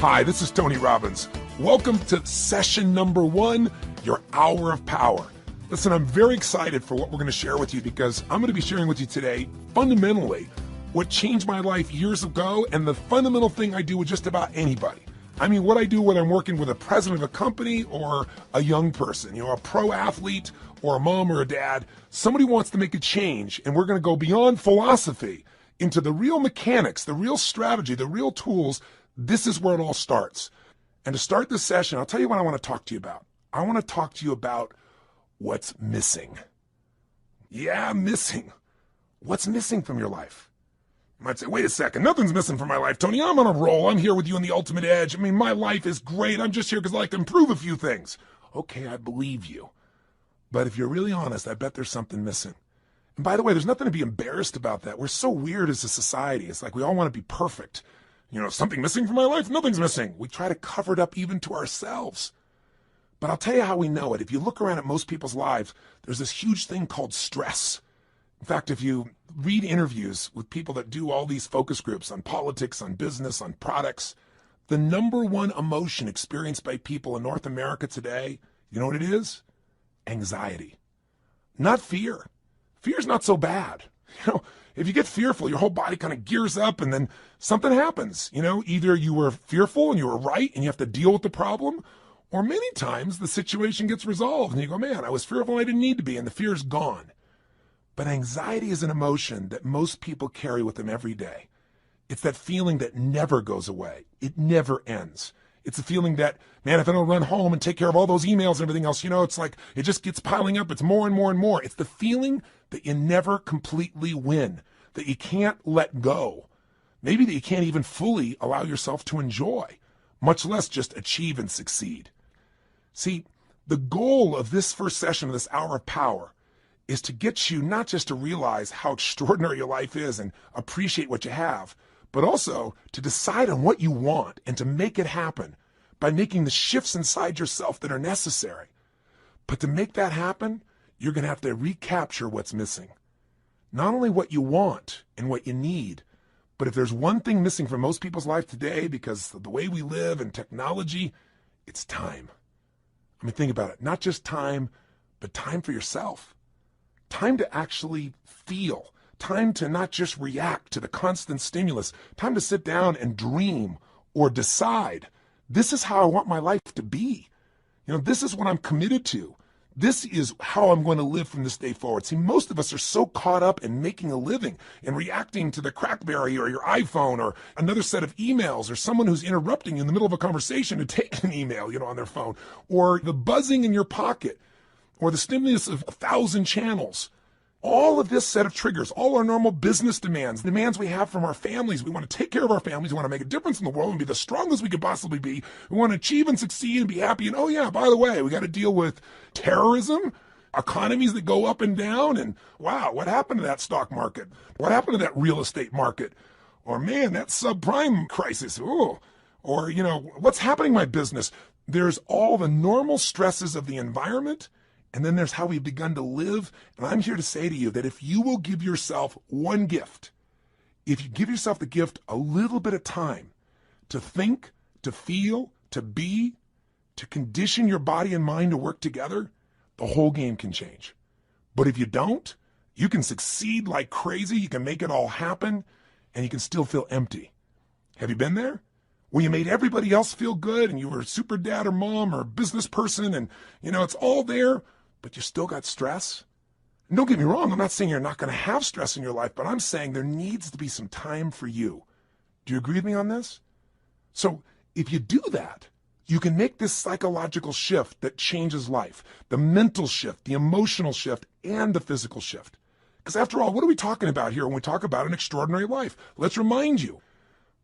Hi, this is Tony Robbins. Welcome to session number 1, your hour of power. Listen, I'm very excited for what we're going to share with you because I'm going to be sharing with you today, fundamentally, what changed my life years ago and the fundamental thing I do with just about anybody. I mean, what I do when I'm working with a president of a company or a young person, a pro athlete or a mom or a dad. Somebody wants to make a change, and we're going to go beyond philosophy into the real mechanics, the real strategy, the real tools. This is where it all starts. And to start this session, I'll tell you what I want to talk to you about. I want to talk to you about what's missing. Yeah, missing. What's missing from your life? You might say, wait a second, nothing's missing from my life, Tony. I'm on a roll. I'm here with you on the ultimate edge. I mean, my life is great. I'm just here because I like to improve a few things. Okay, I believe you. But if you're really honest, I bet there's something missing. And by the way, there's nothing to be embarrassed about that. We're so weird as a society. It's like we all want to be perfect. Something missing from my life? Nothing's missing. We try to cover it up even to ourselves. But I'll tell you how we know it. If you look around at most people's lives, there's this huge thing called stress. In fact, if you read interviews with people that do all these focus groups on politics, on business, on products, the number one emotion experienced by people in North America today, you know what it is? Anxiety. Not fear. Fear's not so bad. If you get fearful, your whole body kind of gears up and then something happens. Either you were fearful and you were right and you have to deal with the problem, or many times the situation gets resolved and you go, man, I was fearful and I didn't need to be, and the fear's gone. But anxiety is an emotion that most people carry with them every day. It's that feeling that never goes away. It never ends. It's a feeling that, man, if I don't run home and take care of all those emails and everything else, it's like it just gets piling up. It's more and more and more. It's the feeling that you never completely win, that you can't let go. Maybe that you can't even fully allow yourself to enjoy, much less just achieve and succeed. See, the goal of this first session of this hour of power is to get you not just to realize how extraordinary your life is and appreciate what you have, but also to decide on what you want and to make it happen by making the shifts inside yourself that are necessary. But to make that happen, you're going to have to recapture what's missing. Not only what you want and what you need, but if there's one thing missing from most people's life today because of the way we live and technology, it's time. I mean, think about it. Not just time, but time for yourself. Time to actually feel. Time to not just react to the constant stimulus. Time to sit down and dream or decide. This is how I want my life to be. This is what I'm committed to. This is how I'm going to live from this day forward. See, most of us are so caught up in making a living and reacting to the Crackberry or your iPhone or another set of emails or someone who's interrupting you in the middle of a conversation to take an email, on their phone, or the buzzing in your pocket, or the stimulus of 1,000 channels. All of this set of triggers, all our normal business demands we have from our families. We want to take care of our families. We want to make a difference in the world and be the strongest we could possibly be. We want to achieve and succeed and be happy. And oh yeah, by the way, we got to deal with terrorism, economies that go up and down. And wow, what happened to that stock market? What happened to that real estate market? Or man, that subprime crisis. Ooh. Or, what's happening in my business? There's all the normal stresses of the environment. And then there's how we've begun to live. And I'm here to say to you that if you will give yourself one gift, if you give yourself the gift a little bit of time to think, to feel, to be, to condition your body and mind to work together, the whole game can change. But if you don't, you can succeed like crazy. You can make it all happen and you can still feel empty. Have you been there? Where you made everybody else feel good and you were a super dad or mom or a business person and, it's all there. But you still got stress? And don't get me wrong, I'm not saying you're not going to have stress in your life, but I'm saying there needs to be some time for you. Do you agree with me on this? So if you do that, you can make this psychological shift that changes life, the mental shift, the emotional shift, and the physical shift. Because after all, what are we talking about here when we talk about an extraordinary life? Let's remind you,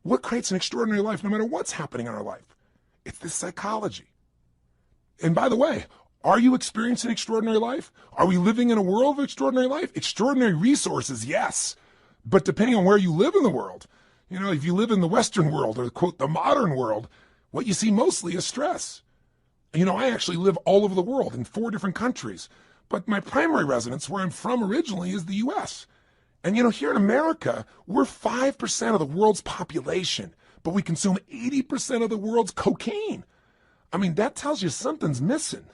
what creates an extraordinary life no matter what's happening in our life? It's this psychology. And by the way, are you experiencing extraordinary life? Are we living in a world of extraordinary life? Extraordinary resources, yes. But depending on where you live in the world, if you live in the Western world or, quote, the modern world, what you see mostly is stress. I actually live all over the world in 4 different countries. But my primary residence, where I'm from originally, is the U.S. And here in America, we're 5% of the world's population. but we consume 80% of the world's cocaine. I mean, that tells you something's missing.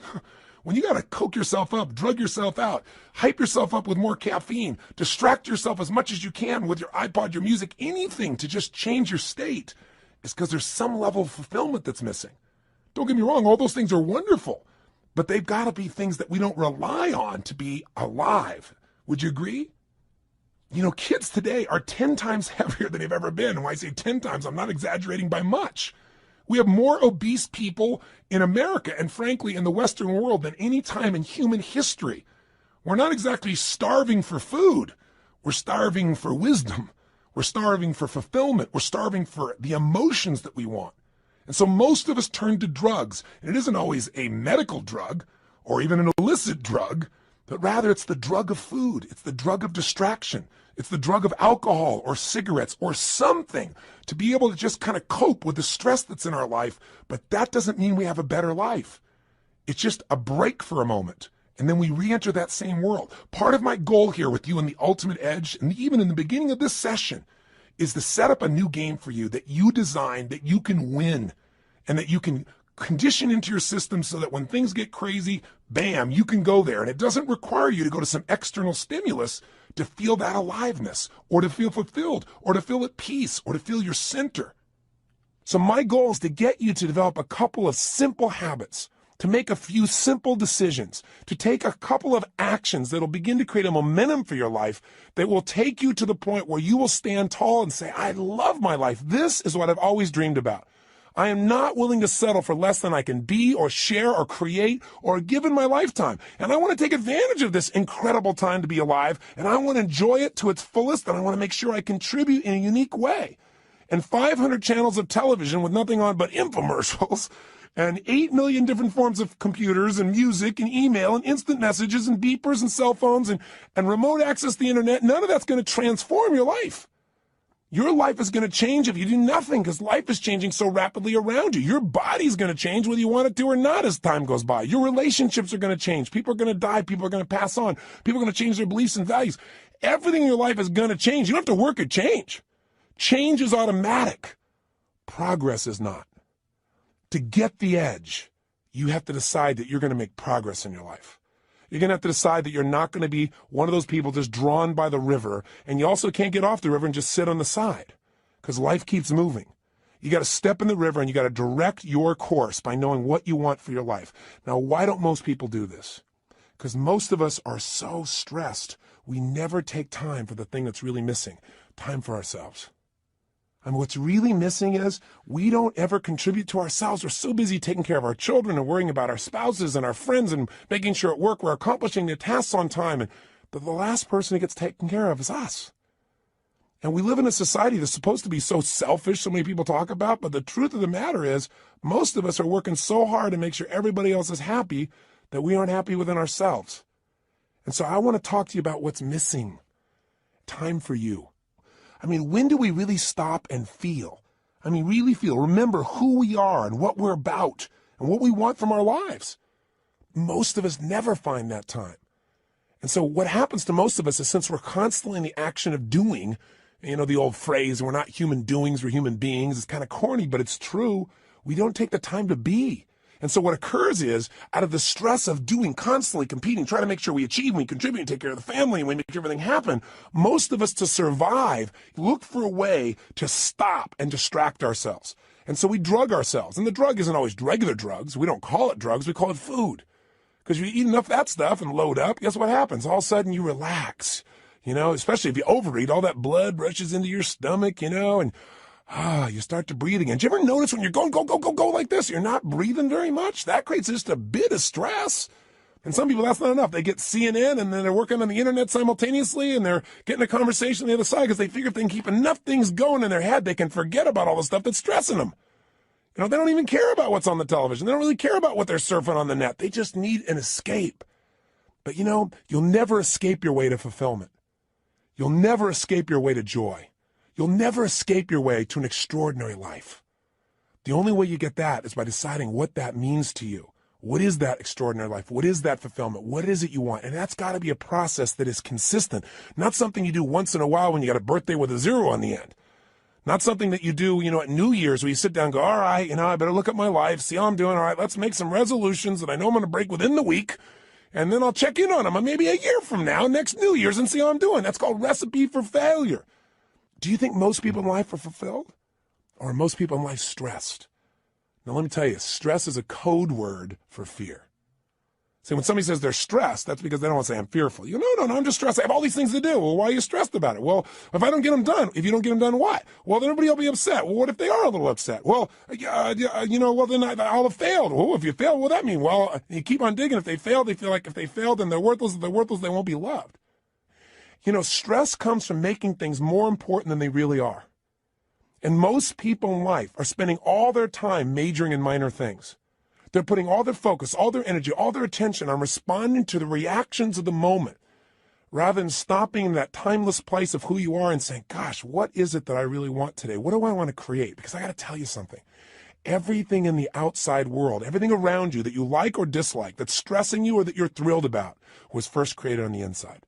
When you got to coke yourself up, drug yourself out, hype yourself up with more caffeine, distract yourself as much as you can with your iPod, your music, anything to just change your state, it's because there's some level of fulfillment that's missing. Don't get me wrong, all those things are wonderful, but they've got to be things that we don't rely on to be alive. Would you agree? You know, kids today are 10 times heavier than they've ever been. And when I say 10 times, I'm not exaggerating by much. We have more obese people in America and frankly in the Western world than any time in human history. We're not exactly starving for food. We're starving for wisdom. We're starving for fulfillment. We're starving for the emotions that we want. And so most of us turn to drugs. And it isn't always a medical drug or even an illicit drug, but rather it's the drug of food. It's the drug of distraction. It's the drug of alcohol or cigarettes or something to be able to just kind of cope with the stress that's in our life. But that doesn't mean we have a better life. It's just a break for a moment. And then we re-enter that same world. Part of my goal here with you in the Ultimate Edge, and even in the beginning of this session, is to set up a new game for you that you design, that you can win, and that you can condition into your system so that when things get crazy, bam, you can go there. And it doesn't require you to go to some external stimulus to feel that aliveness, or to feel fulfilled, or to feel at peace, or to feel your center. So my goal is to get you to develop a couple of simple habits, to make a few simple decisions, to take a couple of actions that'll begin to create a momentum for your life that will take you to the point where you will stand tall and say, I love my life. This is what I've always dreamed about. I am not willing to settle for less than I can be or share or create or give in my lifetime. And I want to take advantage of this incredible time to be alive, and I want to enjoy it to its fullest, and I want to make sure I contribute in a unique way. And 500 channels of television with nothing on but infomercials, and 8 million different forms of computers and music and email and instant messages and beepers and cell phones and remote access to the internet, none of that's going to transform your life. Your life is going to change if you do nothing because life is changing so rapidly around you. Your body's going to change whether you want it to or not as time goes by. Your relationships are going to change. People are going to die. People are going to pass on. People are going to change their beliefs and values. Everything in your life is going to change. You don't have to work at change. Change is automatic. Progress is not. To get the edge, you have to decide that you're going to make progress in your life. You're going to have to decide that you're not going to be one of those people just drawn by the river, and you also can't get off the river and just sit on the side because life keeps moving. You got to step in the river and you got to direct your course by knowing what you want for your life. Now, why don't most people do this? Because most of us are so stressed, we never take time for the thing that's really missing, time for ourselves. And what's really missing is we don't ever contribute to ourselves. We're so busy taking care of our children and worrying about our spouses and our friends and making sure at work we're accomplishing the tasks on time. And the last person who gets taken care of is us. And we live in a society that's supposed to be so selfish, so many people talk about. But the truth of the matter is most of us are working so hard to make sure everybody else is happy that we aren't happy within ourselves. And so I want to talk to you about what's missing. Time for you. I mean, when do we really stop and feel? I mean, really feel, remember who we are and what we're about and what we want from our lives. Most of us never find that time. And so what happens to most of us is since we're constantly in the action of doing, you know, the old phrase, we're not human doings, we're human beings. It's kind of corny, but it's true. We don't take the time to be. And so what occurs is, out of the stress of doing, constantly competing, trying to make sure we achieve, we contribute, take care of the family, and we make everything happen, most of us, to survive, look for a way to stop and distract ourselves. And so we drug ourselves. And the drug isn't always regular drugs. We don't call it drugs. We call it food. Because you eat enough of that stuff and load up, guess what happens? All of a sudden you relax. You know, especially if you overeat, all that blood rushes into your stomach, you know, and you start to breathe again. Do you ever notice when you're going, go like this, you're not breathing very much? That creates just a bit of stress. And some people, that's not enough. They get CNN and then they're working on the internet simultaneously and they're getting a conversation on the other side because they figure if they can keep enough things going in their head, they can forget about all the stuff that's stressing them. You know, they don't even care about what's on the television. They don't really care about what they're surfing on the net. They just need an escape. But you know, you'll never escape your way to fulfillment. You'll never escape your way to joy. You'll never escape your way to an extraordinary life. The only way you get that is by deciding what that means to you. What is that extraordinary life? What is that fulfillment? What is it you want? And that's got to be a process that is consistent, not something you do once in a while when you got a birthday with a zero on the end. Not something that you do, at New Year's where you sit down and go, all right, I better look at my life, see how I'm doing. All right, let's make some resolutions that I know I'm going to break within the week. And then I'll check in on them maybe a year from now, next New Year's, and see how I'm doing. That's called recipe for failure. Do you think most people in life are fulfilled? Or are most people in life stressed? Now, let me tell you, stress is a code word for fear. See, when somebody says they're stressed, that's because they don't want to say I'm fearful. No, I'm just stressed. I have all these things to do. Well, why are you stressed about it? Well, if I don't get them done, if you don't get them done, what? Well, then everybody will be upset. Well, what if they are a little upset? Well, well, then I'll have failed. Well, if you fail, what does that mean? Well, you keep on digging. If they fail, they feel like if they failed, then they're worthless. If they're worthless, they won't be loved. Stress comes from making things more important than they really are. And most people in life are spending all their time majoring in minor things. They're putting all their focus, all their energy, all their attention on responding to the reactions of the moment, rather than stopping in that timeless place of who you are and saying, gosh, what is it that I really want today? What do I want to create? Because I got to tell you something. Everything in the outside world, everything around you that you like or dislike, that's stressing you or that you're thrilled about, was first created on the inside.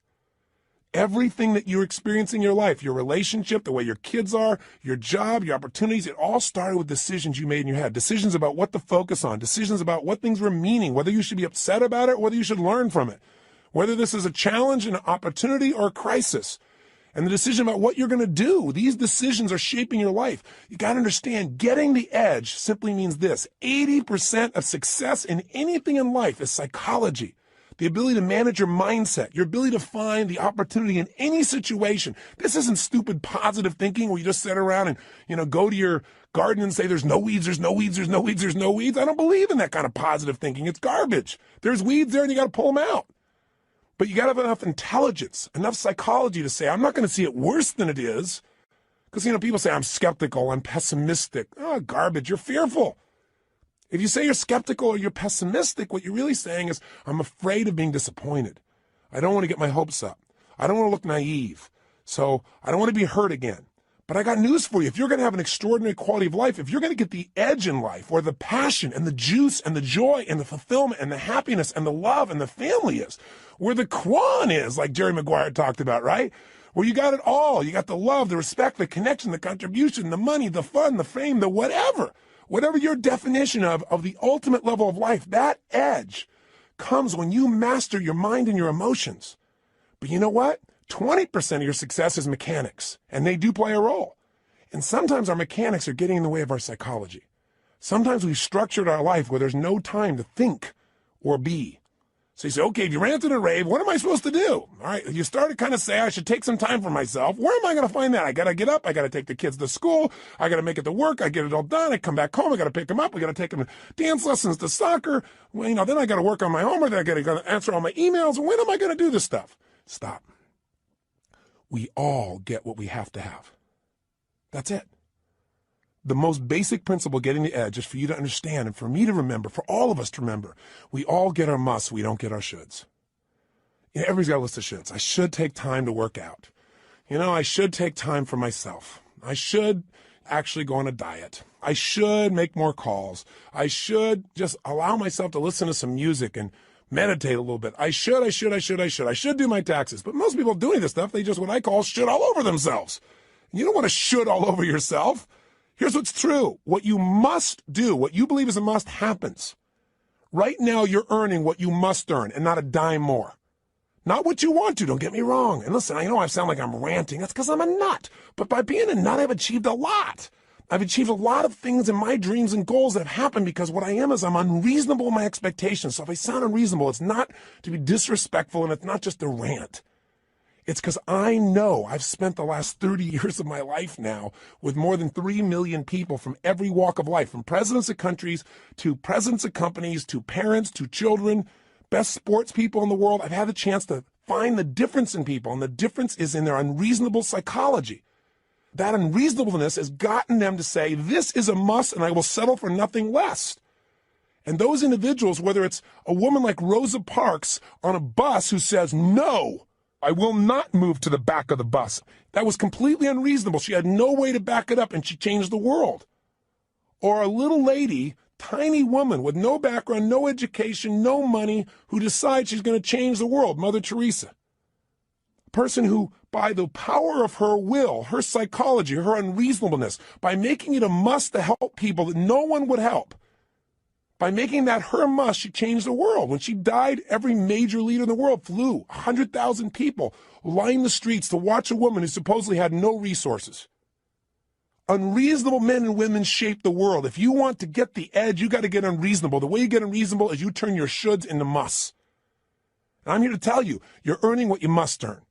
Everything that you're experiencing in your life, your relationship, the way your kids are, your job, your opportunities, it all started with decisions you made in your head. Decisions about what to focus on, decisions about what things were meaning, whether you should be upset about it, whether you should learn from it, whether this is a challenge, an opportunity, or a crisis. And the decision about what you're going to do, these decisions are shaping your life. You got to understand, getting the edge simply means this. 80% of success in anything in life is psychology. The ability to manage your mindset, your ability to find the opportunity in any situation. This isn't stupid positive thinking where you just sit around and, go to your garden and say, there's no weeds, there's no weeds, there's no weeds, there's no weeds. I don't believe in that kind of positive thinking. It's garbage. There's weeds there and you got to pull them out. But you got to have enough intelligence, enough psychology to say, I'm not going to see it worse than it is. Because, people say, I'm skeptical, I'm pessimistic. Oh, garbage. You're fearful. If you say you're skeptical or you're pessimistic, what you're really saying is, I'm afraid of being disappointed. I don't want to get my hopes up. I don't want to look naive. So I don't want to be hurt again. But I got news for you. If you're going to have an extraordinary quality of life, if you're going to get the edge in life, where the passion and the juice and the joy and the fulfillment and the happiness and the love and the family is, where the Quan is, like Jerry Maguire talked about, right? Where you got it all. You got the love, the respect, the connection, the contribution, the money, the fun, the fame, the whatever. Whatever your definition of the ultimate level of life, that edge comes when you master your mind and your emotions. But you know what? 20% of your success is mechanics, and they do play a role. And sometimes our mechanics are getting in the way of our psychology. Sometimes we've structured our life where there's no time to think or be. So you say, okay, if you ran to the rave, what am I supposed to do? All right, you start to kind of say, I should take some time for myself. Where am I going to find that? I got to get up. I got to take the kids to school. I got to make it to work. I get it all done. I come back home. I got to pick them up. I got to take them to dance lessons, to soccer. Well, then I got to work on my homework. Then I got to answer all my emails. When am I going to do this stuff? Stop. We all get what we have to have. That's it. The most basic principle getting the edge is for you to understand and for me to remember, for all of us to remember, we all get our musts, we don't get our shoulds. Everybody's got a list of shoulds. I should take time to work out. I should take time for myself. I should actually go on a diet. I should make more calls. I should just allow myself to listen to some music and meditate a little bit. I should do my taxes. But most people doing this stuff, they just what I call should all over themselves. You don't want to should all over yourself. Here's what's true. What you must do, what you believe is a must, happens. Right now, you're earning what you must earn and not a dime more. Not what you want to, don't get me wrong. And listen, I know I sound like I'm ranting. That's because I'm a nut. But by being a nut, I've achieved a lot. I've achieved a lot of things in my dreams and goals that have happened because what I am is I'm unreasonable in my expectations. So if I sound unreasonable, it's not to be disrespectful and it's not just a rant. It's because I know I've spent the last 30 years of my life now with more than 3 million people from every walk of life, from presidents of countries to presidents of companies to parents to children, best sports people in the world. I've had the chance to find the difference in people, and the difference is in their unreasonable psychology. That unreasonableness has gotten them to say, this is a must and I will settle for nothing less. And those individuals, whether it's a woman like Rosa Parks on a bus who says, no, I will not move to the back of the bus. That was completely unreasonable. She had no way to back it up, and she changed the world. Or a little lady, tiny woman with no background, no education, no money, who decides she's going to change the world, Mother Teresa. A person who by the power of her will, her psychology, her unreasonableness, by making it a must to help people that no one would help. By making that her must, she changed the world. When she died, every major leader in the world flew. 100,000 people lined the streets to watch a woman who supposedly had no resources. Unreasonable men and women shape the world. If you want to get the edge, you got to get unreasonable. The way you get unreasonable is you turn your shoulds into musts. And I'm here to tell you, you're earning what you must earn.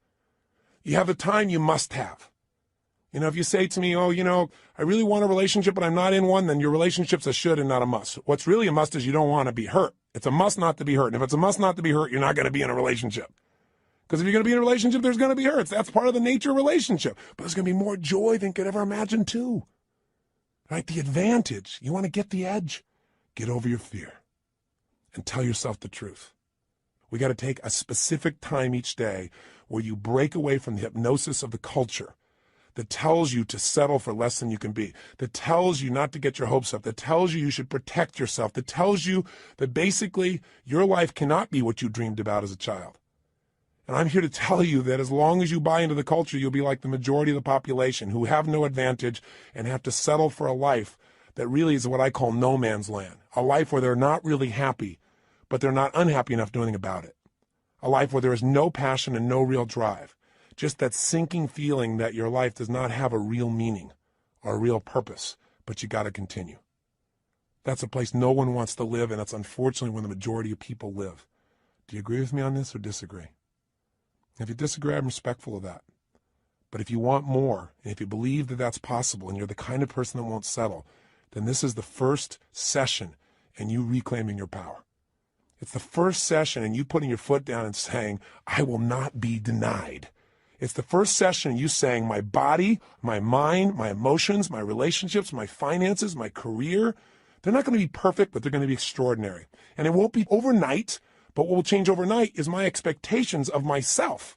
You have the time you must have. You know, if you say to me, oh, you know, I really want a relationship, but I'm not in one, then your relationship's a should and not a must. What's really a must is you don't want to be hurt. It's a must not to be hurt. And if it's a must not to be hurt, you're not going to be in a relationship. Because if you're going to be in a relationship, there's going to be hurts. That's part of the nature of a relationship. But there's going to be more joy than you could ever imagine too. Right? The advantage. You want to get the edge? Get over your fear and tell yourself the truth. We got to take a specific time each day where you break away from the hypnosis of the culture that tells you to settle for less than you can be, that tells you not to get your hopes up, that tells you you should protect yourself, that tells you that basically your life cannot be what you dreamed about as a child. And I'm here to tell you that as long as you buy into the culture, you'll be like the majority of the population who have no advantage and have to settle for a life that really is what I call no man's land, a life where they're not really happy, but they're not unhappy enough doing about it, a life where there is no passion and no real drive, just that sinking feeling that your life does not have a real meaning or a real purpose, but you got to continue. That's a place no one wants to live, and that's unfortunately where the majority of people live. Do you agree with me on this or disagree? If you disagree, I'm respectful of that. But if you want more, and if you believe that that's possible, and you're the kind of person that won't settle, then this is the first session in you reclaiming your power. It's the first session in you putting your foot down and saying, I will not be denied. It's the first session in you saying, my body, my mind, my emotions, my relationships, my finances, my career, they're not going to be perfect, but they're going to be extraordinary. And it won't be overnight. But what will change overnight is my expectations of myself.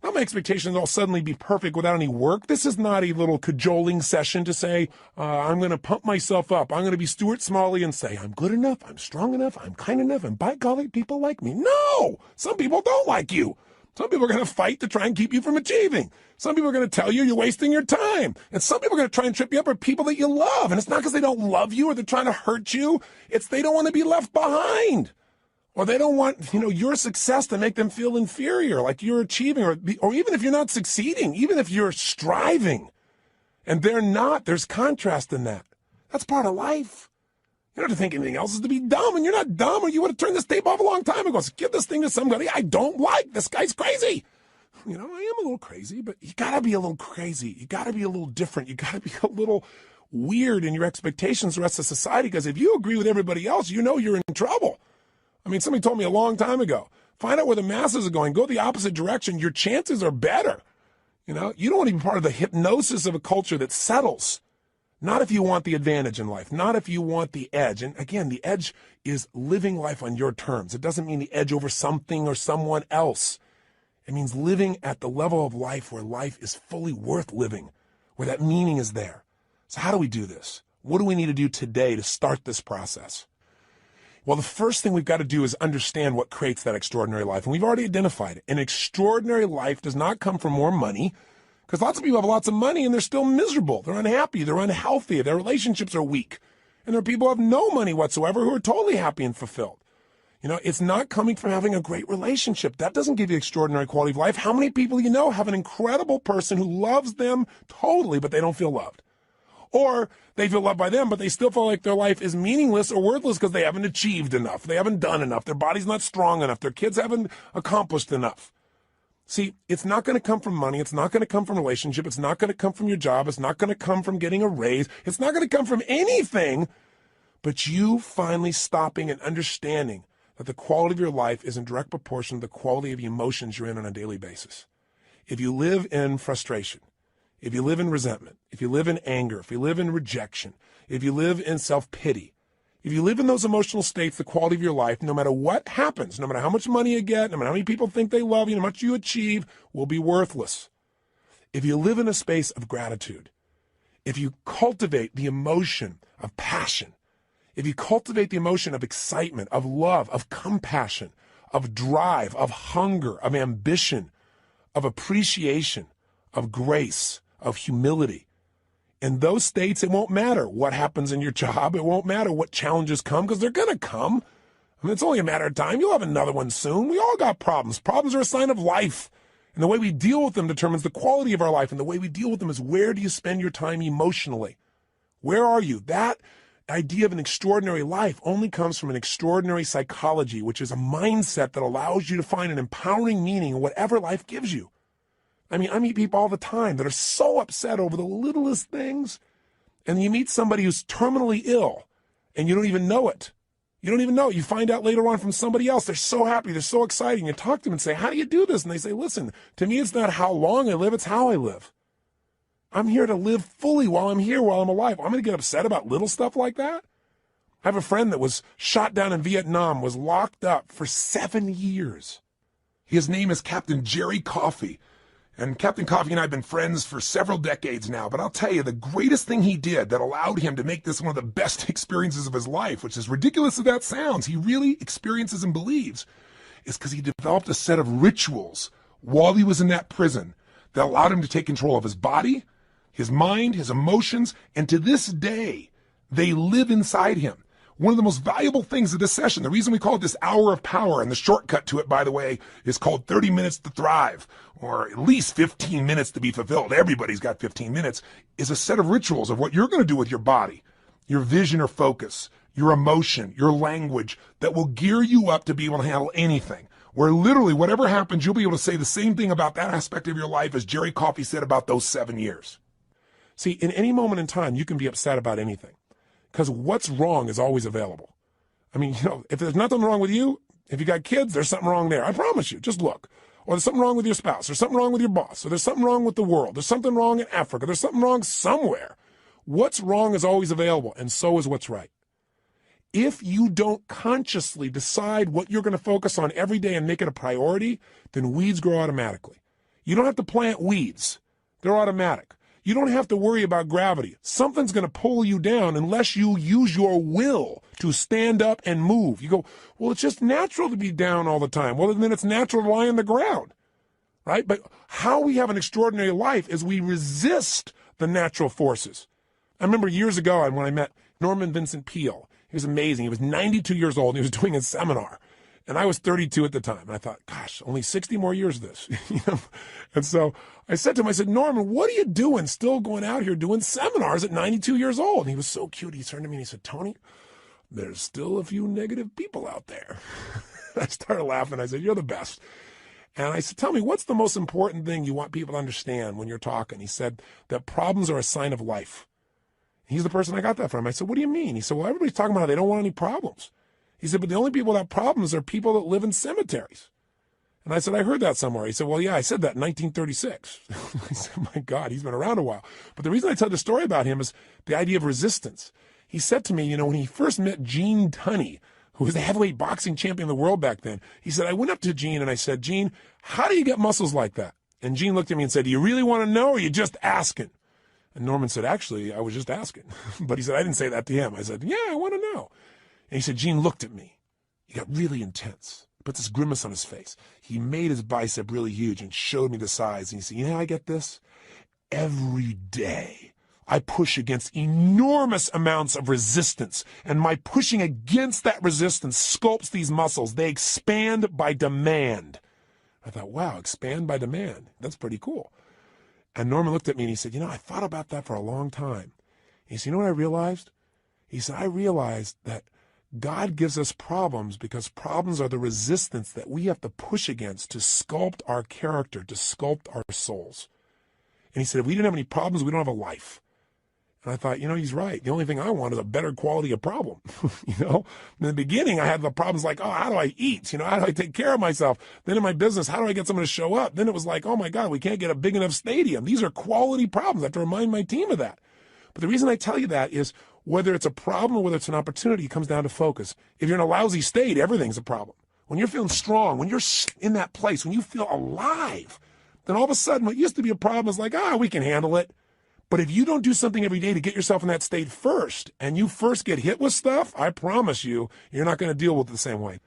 Not my expectations I'll suddenly be perfect without any work. This is not a little cajoling session to say, I'm going to pump myself up. I'm going to be Stuart Smalley and say, I'm good enough, I'm strong enough, I'm kind enough, and by golly, people like me. No! Some people don't like you. Some people are going to fight to try and keep you from achieving. Some people are going to tell you you're wasting your time. And some people are going to try and trip you up are people that you love. And it's not because they don't love you or they're trying to hurt you. It's they don't want to be left behind. Or they don't want, your success to make them feel inferior, like you're achieving, or even if you're not succeeding, even if you're striving, and they're not, there's contrast in that. That's part of life. You don't have to think anything else is to be dumb, and you're not dumb, or you would have turned this tape off a long time ago. So give this thing to somebody I don't like. This guy's crazy. I am a little crazy, but you got to be a little crazy. You got to be a little different. You got to be a little weird in your expectations of the rest of society, because if you agree with everybody else, you're in trouble. Somebody told me a long time ago, find out where the masses are going, go the opposite direction, your chances are better. You don't want to be part of the hypnosis of a culture that settles. Not if you want the advantage in life, not if you want the edge. And again, the edge is living life on your terms. It doesn't mean the edge over something or someone else. It means living at the level of life where life is fully worth living, where that meaning is there. So how do we do this? What do we need to do today to start this process? Well, the first thing we've got to do is understand what creates that extraordinary life. And we've already identified it. An extraordinary life does not come from more money, because lots of people have lots of money and they're still miserable. They're unhappy. They're unhealthy. Their relationships are weak. And there are people who have no money whatsoever who are totally happy and fulfilled. It's not coming from having a great relationship. That doesn't give you extraordinary quality of life. How many people have an incredible person who loves them totally, but they don't feel loved? Or they feel loved by them, but they still feel like their life is meaningless or worthless because they haven't achieved enough. They haven't done enough. Their body's not strong enough. Their kids haven't accomplished enough. See, it's not going to come from money. It's not going to come from relationship. It's not going to come from your job. It's not going to come from getting a raise. It's not going to come from anything but you finally stopping and understanding that the quality of your life is in direct proportion to the quality of the emotions you're in on a daily basis. If you live in frustration, if you live in resentment, if you live in anger, if you live in rejection, if you live in self-pity, if you live in those emotional states, the quality of your life, no matter what happens, no matter how much money you get, no matter how many people think they love you, no matter how much you achieve, will be worthless. If you live in a space of gratitude, if you cultivate the emotion of passion, if you cultivate the emotion of excitement, of love, of compassion, of drive, of hunger, of ambition, of appreciation, of grace, of humility. In those states, it won't matter what happens in your job. It won't matter what challenges come, because they're going to come. I mean, it's only a matter of time. You'll have another one soon. We all got problems. Problems are a sign of life. And the way we deal with them determines the quality of our life. And the way we deal with them is, where do you spend your time emotionally? Where are you? That idea of an extraordinary life only comes from an extraordinary psychology, which is a mindset that allows you to find an empowering meaning in whatever life gives you. I mean, I meet people all the time that are so upset over the littlest things. And you meet somebody who's terminally ill and you don't even know it. You don't even know. You find out later on from somebody else. They're so happy. They're so exciting. You talk to them and say, how do you do this? And they say, listen, to me, it's not how long I live. It's how I live. I'm here to live fully while I'm here, while I'm alive. I'm going to get upset about little stuff like that. I have a friend that was shot down in Vietnam, was locked up for 7 years. His name is Captain Jerry Coffey. And Captain Coffey and I have been friends for several decades now, but I'll tell you, the greatest thing he did that allowed him to make this one of the best experiences of his life, which is ridiculous as that sounds, he really experiences and believes, is because he developed a set of rituals while he was in that prison that allowed him to take control of his body, his mind, his emotions, and to this day, they live inside him. One of the most valuable things of this session, the reason we call it this hour of power, and the shortcut to it, by the way, is called 30 minutes to thrive, or at least 15 minutes to be fulfilled. Everybody's got 15 minutes, is a set of rituals of what you're going to do with your body, your vision or focus, your emotion, your language, that will gear you up to be able to handle anything. Where literally whatever happens, you'll be able to say the same thing about that aspect of your life as Jerry Coffey said about those 7 years. See, in any moment in time, you can be upset about anything. Because what's wrong is always available. I mean, if there's nothing wrong with you, if you got kids, there's something wrong there. I promise you. Just look. Or there's something wrong with your spouse. There's something wrong with your boss. Or there's something wrong with the world. There's something wrong in Africa. There's something wrong somewhere. What's wrong is always available, and so is what's right. If you don't consciously decide what you're going to focus on every day and make it a priority, then weeds grow automatically. You don't have to plant weeds. They're automatic. You don't have to worry about gravity. Something's going to pull you down unless you use your will to stand up and move. You go, well, it's just natural to be down all the time. Well, then it's natural to lie on the ground, right? But how we have an extraordinary life is we resist the natural forces. I remember years ago when I met Norman Vincent Peale. He was amazing. He was 92 years old, and he was doing a seminar. And I was 32 at the time. And I thought, gosh, only 60 more years of this. And so I said to him, I said, Norman, what are you doing still going out here doing seminars at 92 years old? And he was so cute. He turned to me and he said, Tony, there's still a few negative people out there. I started laughing. I said, you're the best. And I said, tell me, what's the most important thing you want people to understand when you're talking? He said that problems are a sign of life. He's the person I got that from. I said, what do you mean? He said, well, everybody's talking about how they don't want any problems. He said, but the only people without problems are people that live in cemeteries. And I said, I heard that somewhere. He said, well, yeah, I said that in 1936. I said, my God, he's been around a while. But the reason I tell the story about him is the idea of resistance. He said to me, when he first met Gene Tunney, who was the heavyweight boxing champion of the world back then, he said, I went up to Gene and I said, Gene, how do you get muscles like that? And Gene looked at me and said, do you really want to know, or are you just asking? And Norman said, actually, I was just asking. But he said, I didn't say that to him. I said, yeah, I want to know. And he said, Gene looked at me. He got really intense. He put this grimace on his face. He made his bicep really huge and showed me the size. And he said, you know how I get this? Every day I push against enormous amounts of resistance. And my pushing against that resistance sculpts these muscles. They expand by demand. I thought, wow, expand by demand. That's pretty cool. And Norman looked at me and he said, I thought about that for a long time. He said, you know what I realized? He said, I realized that God gives us problems because problems are the resistance that we have to push against to sculpt our character, to sculpt our souls. And he said, if we didn't have any problems, we don't have a life. And I thought, he's right. The only thing I want is a better quality of problem. In the beginning, I had the problems like, oh, how do I eat? How do I take care of myself? Then in my business, how do I get someone to show up? Then it was like, oh my God, we can't get a big enough stadium. These are quality problems. I have to remind my team of that. But the reason I tell you that is whether it's a problem or whether it's an opportunity, it comes down to focus. If you're in a lousy state, everything's a problem. When you're feeling strong, when you're in that place, when you feel alive, then all of a sudden what used to be a problem is like, we can handle it. But if you don't do something every day to get yourself in that state first, and you first get hit with stuff, I promise you, you're not going to deal with it the same way.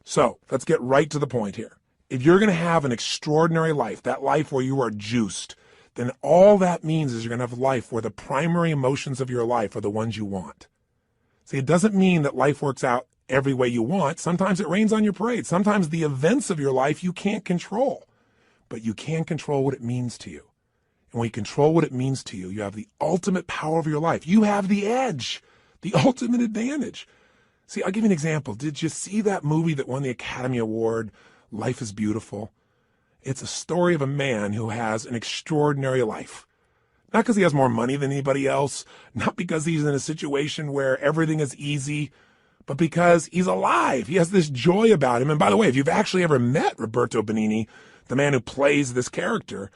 So let's get right to the point here. If you're going to have an extraordinary life, that life where you are juiced, then all that means is you're going to have a life where the primary emotions of your life are the ones you want. See, it doesn't mean that life works out every way you want. Sometimes it rains on your parade. Sometimes the events of your life you can't control, but you can control what it means to you. And when you control what it means to you, you have the ultimate power of your life. You have the edge, the ultimate advantage. See, I'll give you an example. Did you see that movie that won the Academy Award, Life is Beautiful? It's a story of a man who has an extraordinary life. Not because he has more money than anybody else, not because he's in a situation where everything is easy, but because he's alive. He has this joy about him. And by the way, if you've actually ever met Roberto Benigni, the man who plays this character,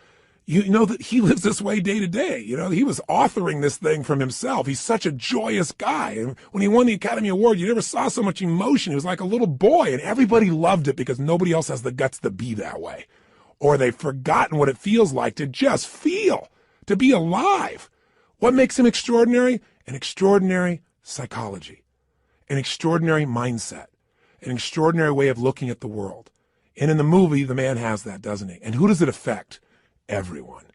you know that he lives this way day to day. You know, he was authoring this thing from himself. He's such a joyous guy. And when he won the Academy Award, you never saw so much emotion. He was like a little boy, and everybody loved it because nobody else has the guts to be that way. Or they've forgotten what it feels like to just feel, to be alive. What makes him extraordinary? An extraordinary psychology, an extraordinary mindset, an extraordinary way of looking at the world. And in the movie, the man has that, doesn't he? And who does it affect? Everyone.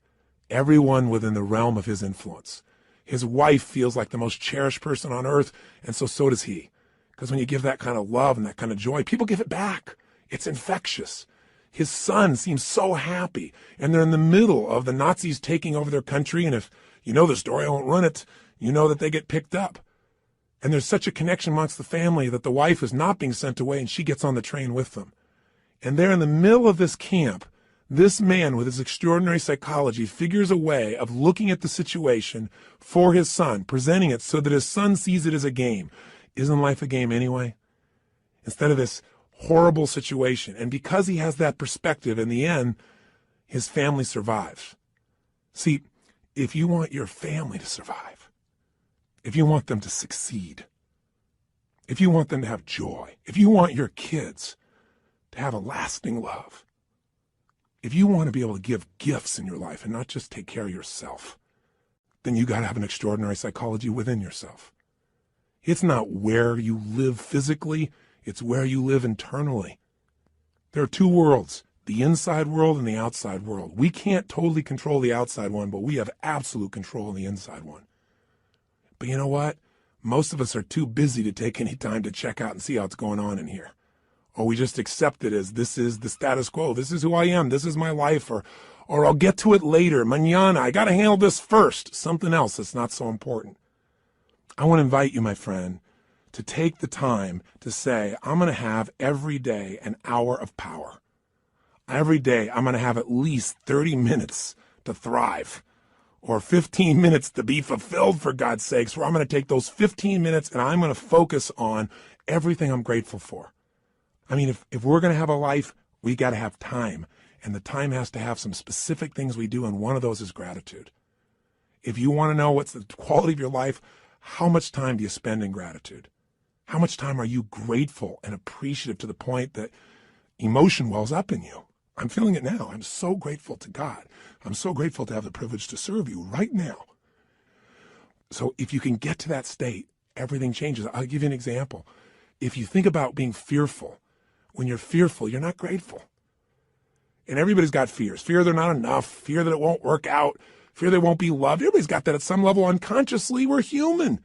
Everyone within the realm of his influence. His wife feels like the most cherished person on earth, and so does he. Because when you give that kind of love and that kind of joy, people give it back. It's infectious. His son seems so happy, and they're in the middle of the Nazis taking over their country, and if you know the story, I won't run it, you know that they get picked up. And there's such a connection amongst the family that the wife is not being sent away, and she gets on the train with them. And there in the middle of this camp, this man with his extraordinary psychology figures a way of looking at the situation for his son, presenting it so that his son sees it as a game. Isn't life a game anyway? Instead of this horrible situation. And because he has that perspective, in the end, his family survives. See, if you want your family to survive, if you want them to succeed, if you want them to have joy, if you want your kids to have a lasting love, if you want to be able to give gifts in your life and not just take care of yourself, then you got to have an extraordinary psychology within yourself. It's not where you live physically, it's where you live internally. There are two worlds, the inside world and the outside world. We can't totally control the outside one, but we have absolute control of the inside one. But you know what? Most of us are too busy to take any time to check out and see how it's going on in here. Or we just accept it as this is the status quo. This is who I am. This is my life. Or I'll get to it later. Mañana. I got to handle this first. Something else that's not so important. I want to invite you, my friend, to take the time to say, I'm going to have every day an hour of power. Every day I'm going to have at least 30 minutes to thrive, or 15 minutes to be fulfilled, for God's sakes, where I'm going to take those 15 minutes and I'm going to focus on everything I'm grateful for. I mean, if we're going to have a life, we got to have time, and the time has to have some specific things we do, and one of those is gratitude. If you want to know what's the quality of your life, how much time do you spend in gratitude? How much time are you grateful and appreciative to the point that emotion wells up in you? I'm feeling it now. I'm so grateful to God. I'm so grateful to have the privilege to serve you right now. So if you can get to that state, everything changes. I'll give you an example. If you think about being fearful, when you're fearful, you're not grateful. And everybody's got fears. Fear they're not enough, fear that it won't work out, fear they won't be loved. Everybody's got that at some level unconsciously. We're human.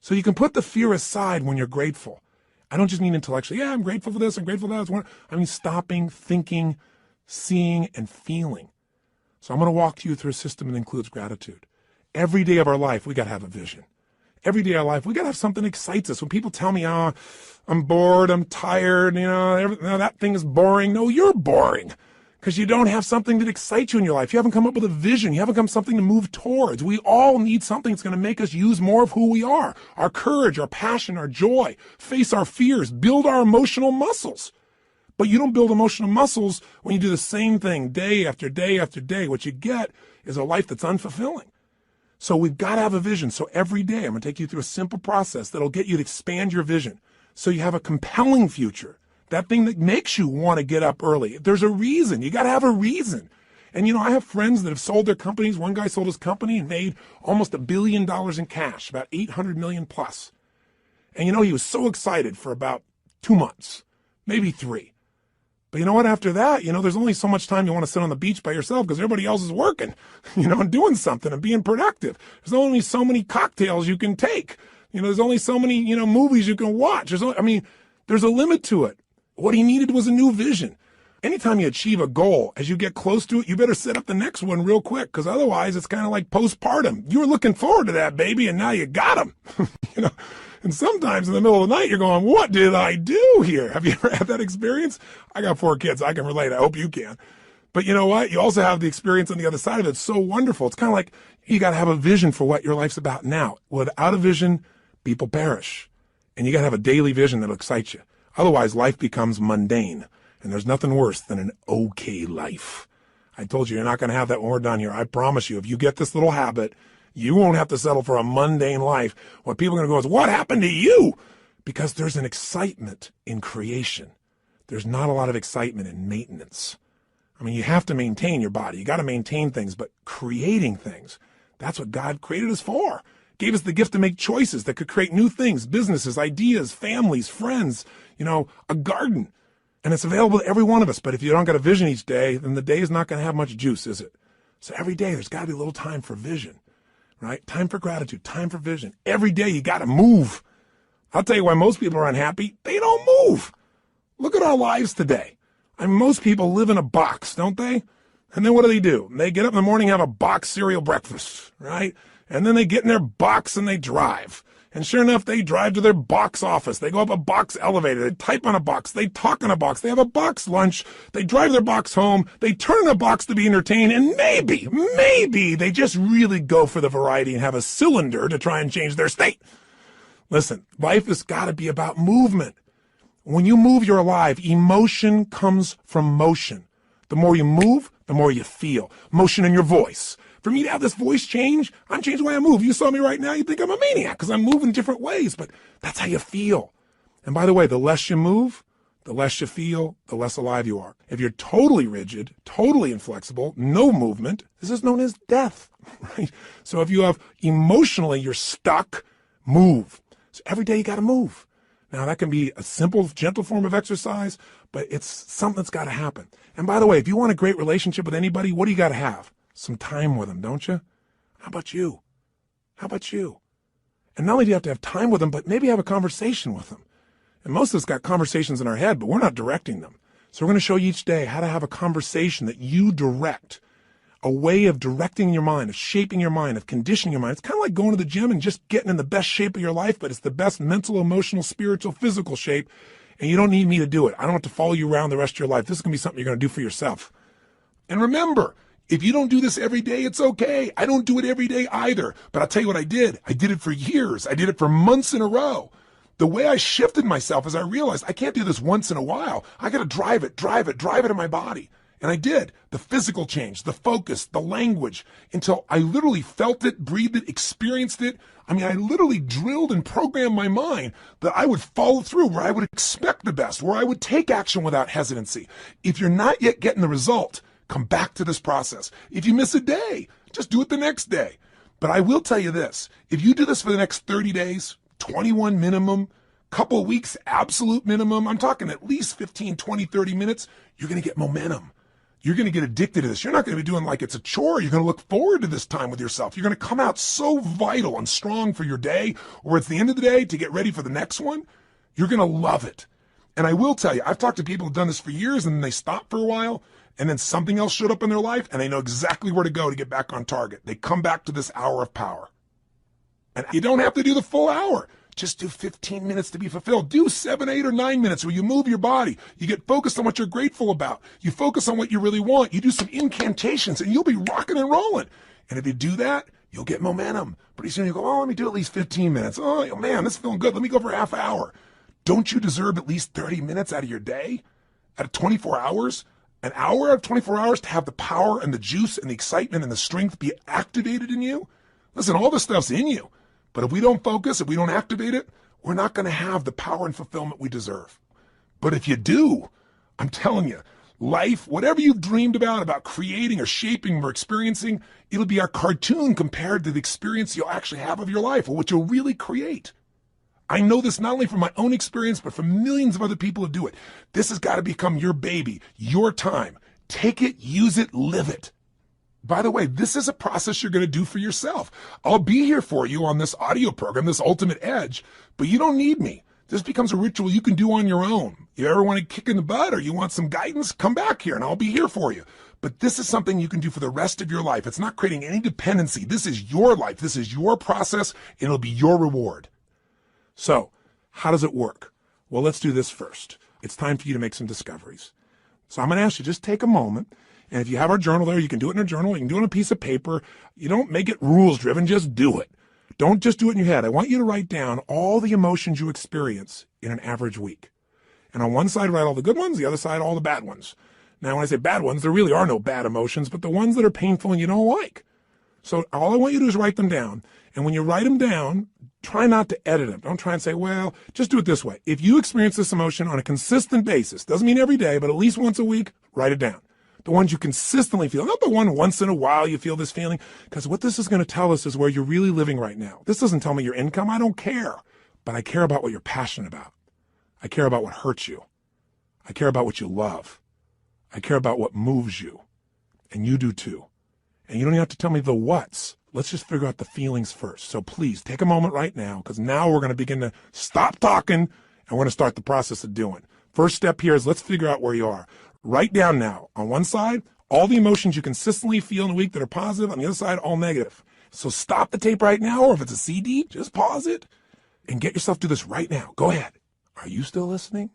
So you can put the fear aside when you're grateful. I don't just mean intellectually, yeah, I'm grateful for this, I'm grateful for that. I mean stopping, thinking, seeing, and feeling. So I'm going to walk you through a system that includes gratitude. Every day of our life, we got to have a vision. Every day of our life, we got to have something that excites us. When people tell me, oh, I'm bored, I'm tired, that thing is boring. No, you're boring because you don't have something that excites you in your life. You haven't come up with a vision. You haven't come something to move towards. We all need something that's going to make us use more of who we are, our courage, our passion, our joy, face our fears, build our emotional muscles. But you don't build emotional muscles when you do the same thing day after day after day. What you get is a life that's unfulfilling. So we've got to have a vision. So every day I'm going to take you through a simple process that'll get you to expand your vision so you have a compelling future, that thing that makes you want to get up early. There's a reason. You got to have a reason. And, I have friends that have sold their companies. One guy sold his company and made almost $1 billion in cash, about 800 million plus. And, he was so excited for about 2 months, maybe 3. But you know what? After that, there's only so much time you want to sit on the beach by yourself because everybody else is working, and doing something and being productive. There's only so many cocktails you can take. There's only so many, movies you can watch. There's a limit to it. What he needed was a new vision. Anytime you achieve a goal, as you get close to it, you better set up the next one real quick, because otherwise it's kind of like postpartum. You were looking forward to that baby, and now you got him. And sometimes in the middle of the night, you're going, what did I do here? Have you ever had that experience? I got 4 kids. I can relate. I hope you can. But you know what? You also have the experience on the other side of it. It's so wonderful. It's kind of like you got to have a vision for what your life's about now. Without a vision, people perish. And you got to have a daily vision that excites you. Otherwise, life becomes mundane. And there's nothing worse than an okay life. I told you, you're not going to have that when we're done here. I promise you, if you get this little habit, you won't have to settle for a mundane life. What people are going to go is, what happened to you? Because there's an excitement in creation. There's not a lot of excitement in maintenance. You have to maintain your body. You got to maintain things, but creating things, that's what God created us for. Gave us the gift to make choices that could create new things, businesses, ideas, families, friends, a garden. And it's available to every one of us. But if you don't got a vision each day, then the day is not going to have much juice, is it? So every day there's got to be a little time for vision, right? Time for gratitude, time for vision. Every day you got to move. I'll tell you why most people are unhappy. They don't move. Look at our lives today. Most people live in a box, don't they? And then what do? They get up in the morning, have a box cereal breakfast, right? And then they get in their box and they drive. And sure enough, they drive to their box office. They go up a box elevator. They type on a box. They talk on a box. They have a box lunch. They drive their box home. They turn a box to be entertained. And maybe they just really go for the variety and have a cylinder to try and change their state. Listen, life has got to be about movement. When you move, you're alive. Emotion comes from motion. The more you move, the more you feel. Motion in your voice. For me to have this voice change, I'm changing the way I move. You saw me right now, you think I'm a maniac because I'm moving different ways, but that's how you feel. And by the way, the less you move, the less you feel, the less alive you are. If you're totally rigid, totally inflexible, no movement, this is known as death, right? So if you have emotionally, you're stuck, move. So every day you got to move. Now that can be a simple, gentle form of exercise, but it's something that's got to happen. And by the way, if you want a great relationship with anybody, what do you got to have? Some time with them, don't you? How about you? And not only do you have to have time with them, but maybe have a conversation with them. And most of us got conversations in our head, but we're not directing them. So we're going to show you each day how to have a conversation that you direct, a way of directing your mind, of shaping your mind, of conditioning your mind. It's kind of like going to the gym and just getting in the best shape of your life, but it's the best mental, emotional, spiritual, physical shape. And you don't need me to do it. I don't have to follow you around the rest of your life. This is going to be something you're going to do for yourself. And remember, if you don't do this every day, it's okay. I don't do it every day either. But I'll tell you what I did. I did it for years. I did it for months in a row. The way I shifted myself is I realized I can't do this once in a while. I got to drive it in my body. And I did. The physical change, the focus, the language, until I literally felt it, breathed it, experienced it. I literally drilled and programmed my mind that I would follow through, where I would expect the best, where I would take action without hesitancy. If you're not yet getting the result, come back to this process. If you miss a day, just do it the next day. But I will tell you this, if you do this for the next 30 days, 21 minimum, couple of weeks, absolute minimum, I'm talking at least 15, 20, 30 minutes, you're going to get momentum. You're going to get addicted to this. You're not going to be doing like it's a chore. You're going to look forward to this time with yourself. You're going to come out so vital and strong for your day, or at the end of the day to get ready for the next one. You're going to love it. And I will tell you, I've talked to people who've done this for years and then they stopped for a while, and then something else showed up in their life and they know exactly where to go to get back on target. They come back to this hour of power. And you don't have to do the full hour. Just do 15 minutes to be fulfilled. Do 7, 8, or 9 minutes where you move your body. You get focused on what you're grateful about. You focus on what you really want. You do some incantations and you'll be rocking and rolling. And if you do that, you'll get momentum. Pretty soon you go, oh, let me do at least 15 minutes. Oh, man, this is feeling good. Let me go for a half hour. Don't you deserve at least 30 minutes out of your day? Out of 24 hours? An hour out of 24 hours to have the power and the juice and the excitement and the strength be activated in you? Listen, all this stuff's in you. But if we don't focus, if we don't activate it, we're not going to have the power and fulfillment we deserve. But if you do, I'm telling you, life, whatever you've dreamed about creating or shaping or experiencing, it'll be a cartoon compared to the experience you'll actually have of your life or what you'll really create. I know this not only from my own experience, but from millions of other people who do it. This has got to become your baby, your time. Take it, use it, live it. By the way, this is a process you're going to do for yourself. I'll be here for you on this audio program, this Ultimate Edge, but you don't need me. This becomes a ritual you can do on your own. You ever want to kick in the butt or you want some guidance, come back here and I'll be here for you. But this is something you can do for the rest of your life. It's not creating any dependency. This is your life. This is your process, and it'll be your reward. So, how does it work? Well, let's do this first. It's time for you to make some discoveries. So I'm going to ask you, just take a moment. And if you have our journal there, you can do it in a journal. You can do it on a piece of paper. You don't make it rules-driven. Just do it. Don't just do it in your head. I want you to write down all the emotions you experience in an average week. And on one side, write all the good ones, the other side, all the bad ones. Now, when I say bad ones, there really are no bad emotions, but the ones that are painful and you don't like. So all I want you to do is write them down. And when you write them down, try not to edit them. Don't try and say, well, just do it this way. If you experience this emotion on a consistent basis, doesn't mean every day, but at least once a week, write it down. The ones you consistently feel, not the one once in a while you feel this feeling, because what this is going to tell us is where you're really living right now. This doesn't tell me your income. I don't care. But I care about what you're passionate about. I care about what hurts you. I care about what you love. I care about what moves you. And you do too. And you don't even have to tell me the what's. Let's just figure out the feelings first. So please take a moment right now, because now we're going to begin to stop talking and we're going to start the process of doing. First step here is let's figure out where you are. Write down now, on one side, all the emotions you consistently feel in a week that are positive. On the other side, all negative. So stop the tape right now, or if it's a CD, just pause it and get yourself to this right now. Go ahead. Are you still listening?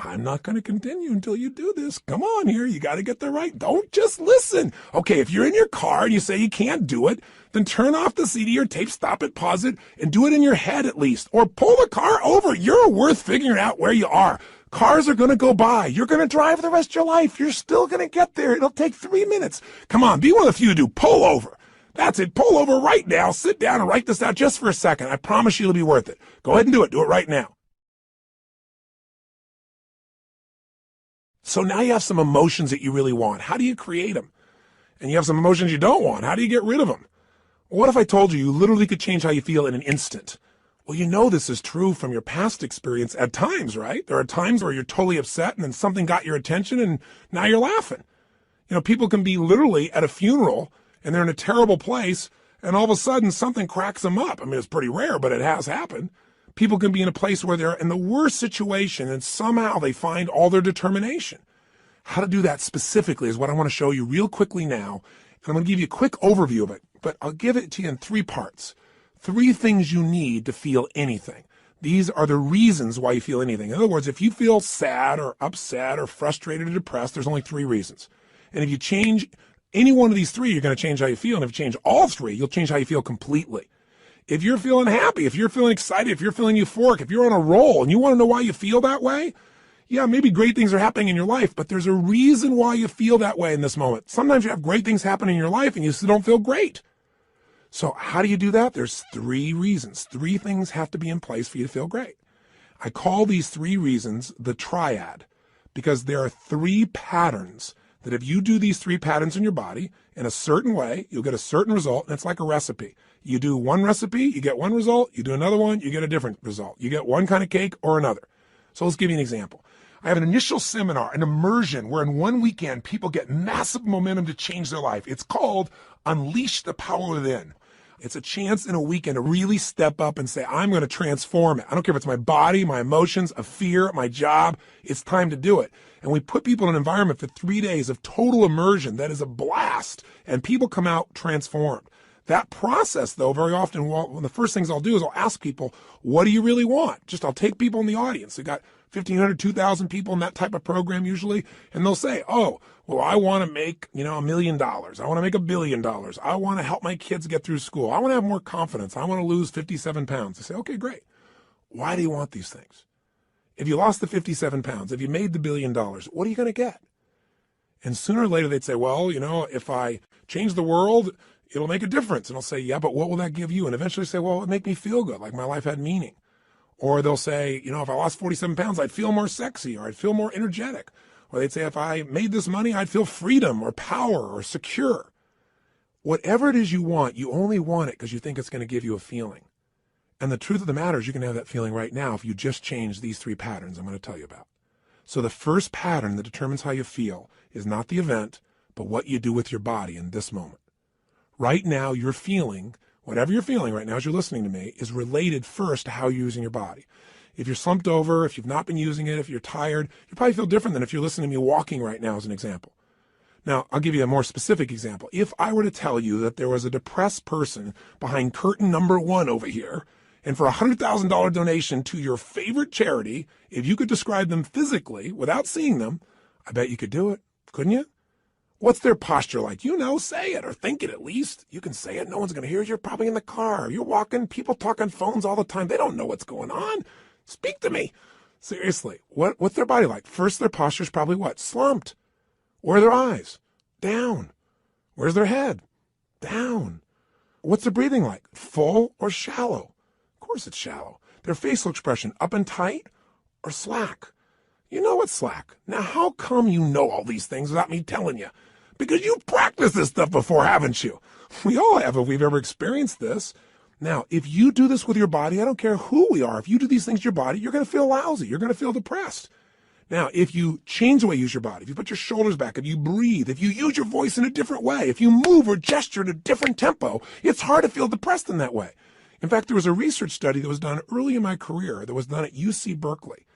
I'm not going to continue until you do this. Come on here. You got to get there right. Don't just listen. Okay, if you're in your car and you say you can't do it, then turn off the CD or tape, stop it, pause it, and do it in your head at least. Or pull the car over. You're worth figuring out where you are. Cars are going to go by. You're going to drive the rest of your life. You're still going to get there. It'll take 3 minutes. Come on, be one of the few who do. Pull over. That's it. Pull over right now. Sit down and write this out just for a second. I promise you it'll be worth it. Go ahead and do it. Do it right now. So now you have some emotions that you really want. How do you create them? And you have some emotions you don't want. How do you get rid of them? What if I told you literally could change how you feel in an instant? Well, you know this is true from your past experience at times, right? There are times where you're totally upset and then something got your attention and now you're laughing. You know, people can be literally at a funeral and they're in a terrible place and all of a sudden something cracks them up. I mean, it's pretty rare, but it has happened. People can be in a place where they're in the worst situation and somehow they find all their determination. How to do that specifically is what I want to show you real quickly now. And I'm going to give you a quick overview of it, but I'll give it to you in 3 parts. 3 things you need to feel anything. These are the reasons why you feel anything. In other words, if you feel sad or upset or frustrated or depressed, there's only 3 reasons. And if you change any one of these 3, you're going to change how you feel. And if you change all 3, you'll change how you feel completely. If you're feeling happy, if you're feeling excited, if you're feeling euphoric, if you're on a roll and you want to know why you feel that way, yeah, maybe great things are happening in your life, but there's a reason why you feel that way in this moment. Sometimes you have great things happen in your life and you still don't feel great. So how do you do that? There's 3 reasons. 3 things have to be in place for you to feel great. I call these 3 reasons the triad because there are 3 patterns that if you do these 3 patterns in your body in a certain way, you'll get a certain result, and it's like a recipe. You do one recipe, you get one result. You do another one, you get a different result. You get one kind of cake or another. So let's give you an example. I have an initial seminar, an immersion, where in one weekend, people get massive momentum to change their life. It's called Unleash the Power Within. It's a chance in a weekend to really step up and say, I'm going to transform it. I don't care if it's my body, my emotions, a fear, my job. It's time to do it. And we put people in an environment for 3 days of total immersion that is a blast. And people come out transformed. That process, though, very often, one of the first things I'll do is I'll ask people, what do you really want? I'll take people in the audience. We got 1,500, 2,000 people in that type of program usually. And they'll say, oh, well, I want to make, $1 million. I want to make $1 billion. I want to help my kids get through school. I want to have more confidence. I want to lose 57 pounds. I say, okay, great. Why do you want these things? If you lost the 57 pounds, if you made the $1 billion, what are you going to get? And sooner or later they'd say, well, if I change the world, it'll make a difference. And I'll say, yeah, but what will that give you? And eventually say, well, it'll make me feel good, like my life had meaning. Or they'll say, if I lost 47 pounds, I'd feel more sexy or I'd feel more energetic. Or they'd say, if I made this money, I'd feel freedom or power or secure. Whatever it is you want, you only want it because you think it's going to give you a feeling. And the truth of the matter is you can have that feeling right now if you just change these 3 patterns I'm going to tell you about. So the first pattern that determines how you feel is not the event, but what you do with your body in this moment. Right now, you're feeling, whatever you're feeling right now as you're listening to me, is related first to how you're using your body. If you're slumped over, if you've not been using it, if you're tired, you probably feel different than if you're listening to me walking right now as an example. Now, I'll give you a more specific example. If I were to tell you that there was a depressed person behind curtain number 1 over here, and for a $100,000 donation to your favorite charity, if you could describe them physically without seeing them, I bet you could do it, couldn't you? What's their posture like? You know, say it or think it at least. You can say it. No one's going to hear it. You're probably in the car. You're walking. People talk on phones all the time. They don't know what's going on. Speak to me. Seriously, what's their body like? First, their posture's probably what? Slumped. Where are their eyes? Down. Where's their head? Down. What's their breathing like? Full or shallow? Of course it's shallow. Their facial expression, up and tight or slack? You know it's slack. Now, how come you know all these things without me telling you? Because you've practiced this stuff before, haven't you? We all have if we've ever experienced this. Now, if you do this with your body, I don't care who we are. If you do these things to your body, you're going to feel lousy. You're going to feel depressed. Now, if you change the way you use your body, if you put your shoulders back, if you breathe, if you use your voice in a different way, if you move or gesture at a different tempo, it's hard to feel depressed in that way. In fact, there was a research study that was done early in my career that was done at UC Berkeley.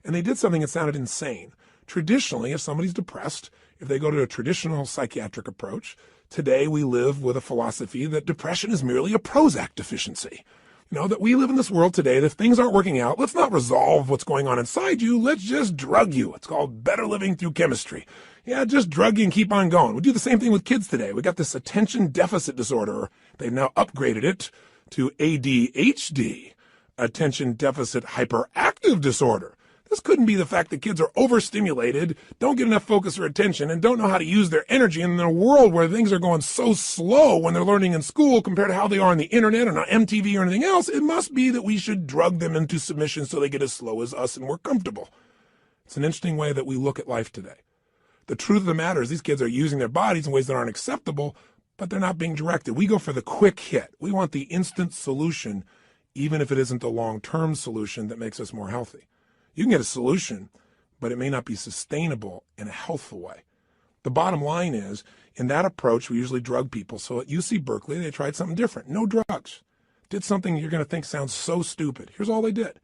And they did something that sounded insane. Traditionally, if somebody's depressed, if they go to a traditional psychiatric approach, today we live with a philosophy that depression is merely a Prozac deficiency. You know, that we live in this world today that if things aren't working out, let's not resolve what's going on inside you. Let's just drug you. It's called better living through chemistry. Yeah, just drug you and keep on going. We do the same thing with kids today. We got this attention deficit disorder. They've now upgraded it to ADHD, attention deficit hyperactive disorder. This couldn't be the fact that kids are overstimulated, don't get enough focus or attention, and don't know how to use their energy in a world where things are going so slow when they're learning in school compared to how they are on the internet or on MTV or anything else. It must be that we should drug them into submission so they get as slow as us and we're comfortable. It's an interesting way that we look at life today. The truth of the matter is these kids are using their bodies in ways that aren't acceptable, but they're not being directed. We go for the quick hit. We want the instant solution, even if it isn't a long-term solution that makes us more healthy. You can get a solution, but it may not be sustainable in a healthful way. The bottom line is, in that approach, we usually drug people. So at UC Berkeley, they tried something different. No drugs. Did something you're going to think sounds so stupid. Here's all they did.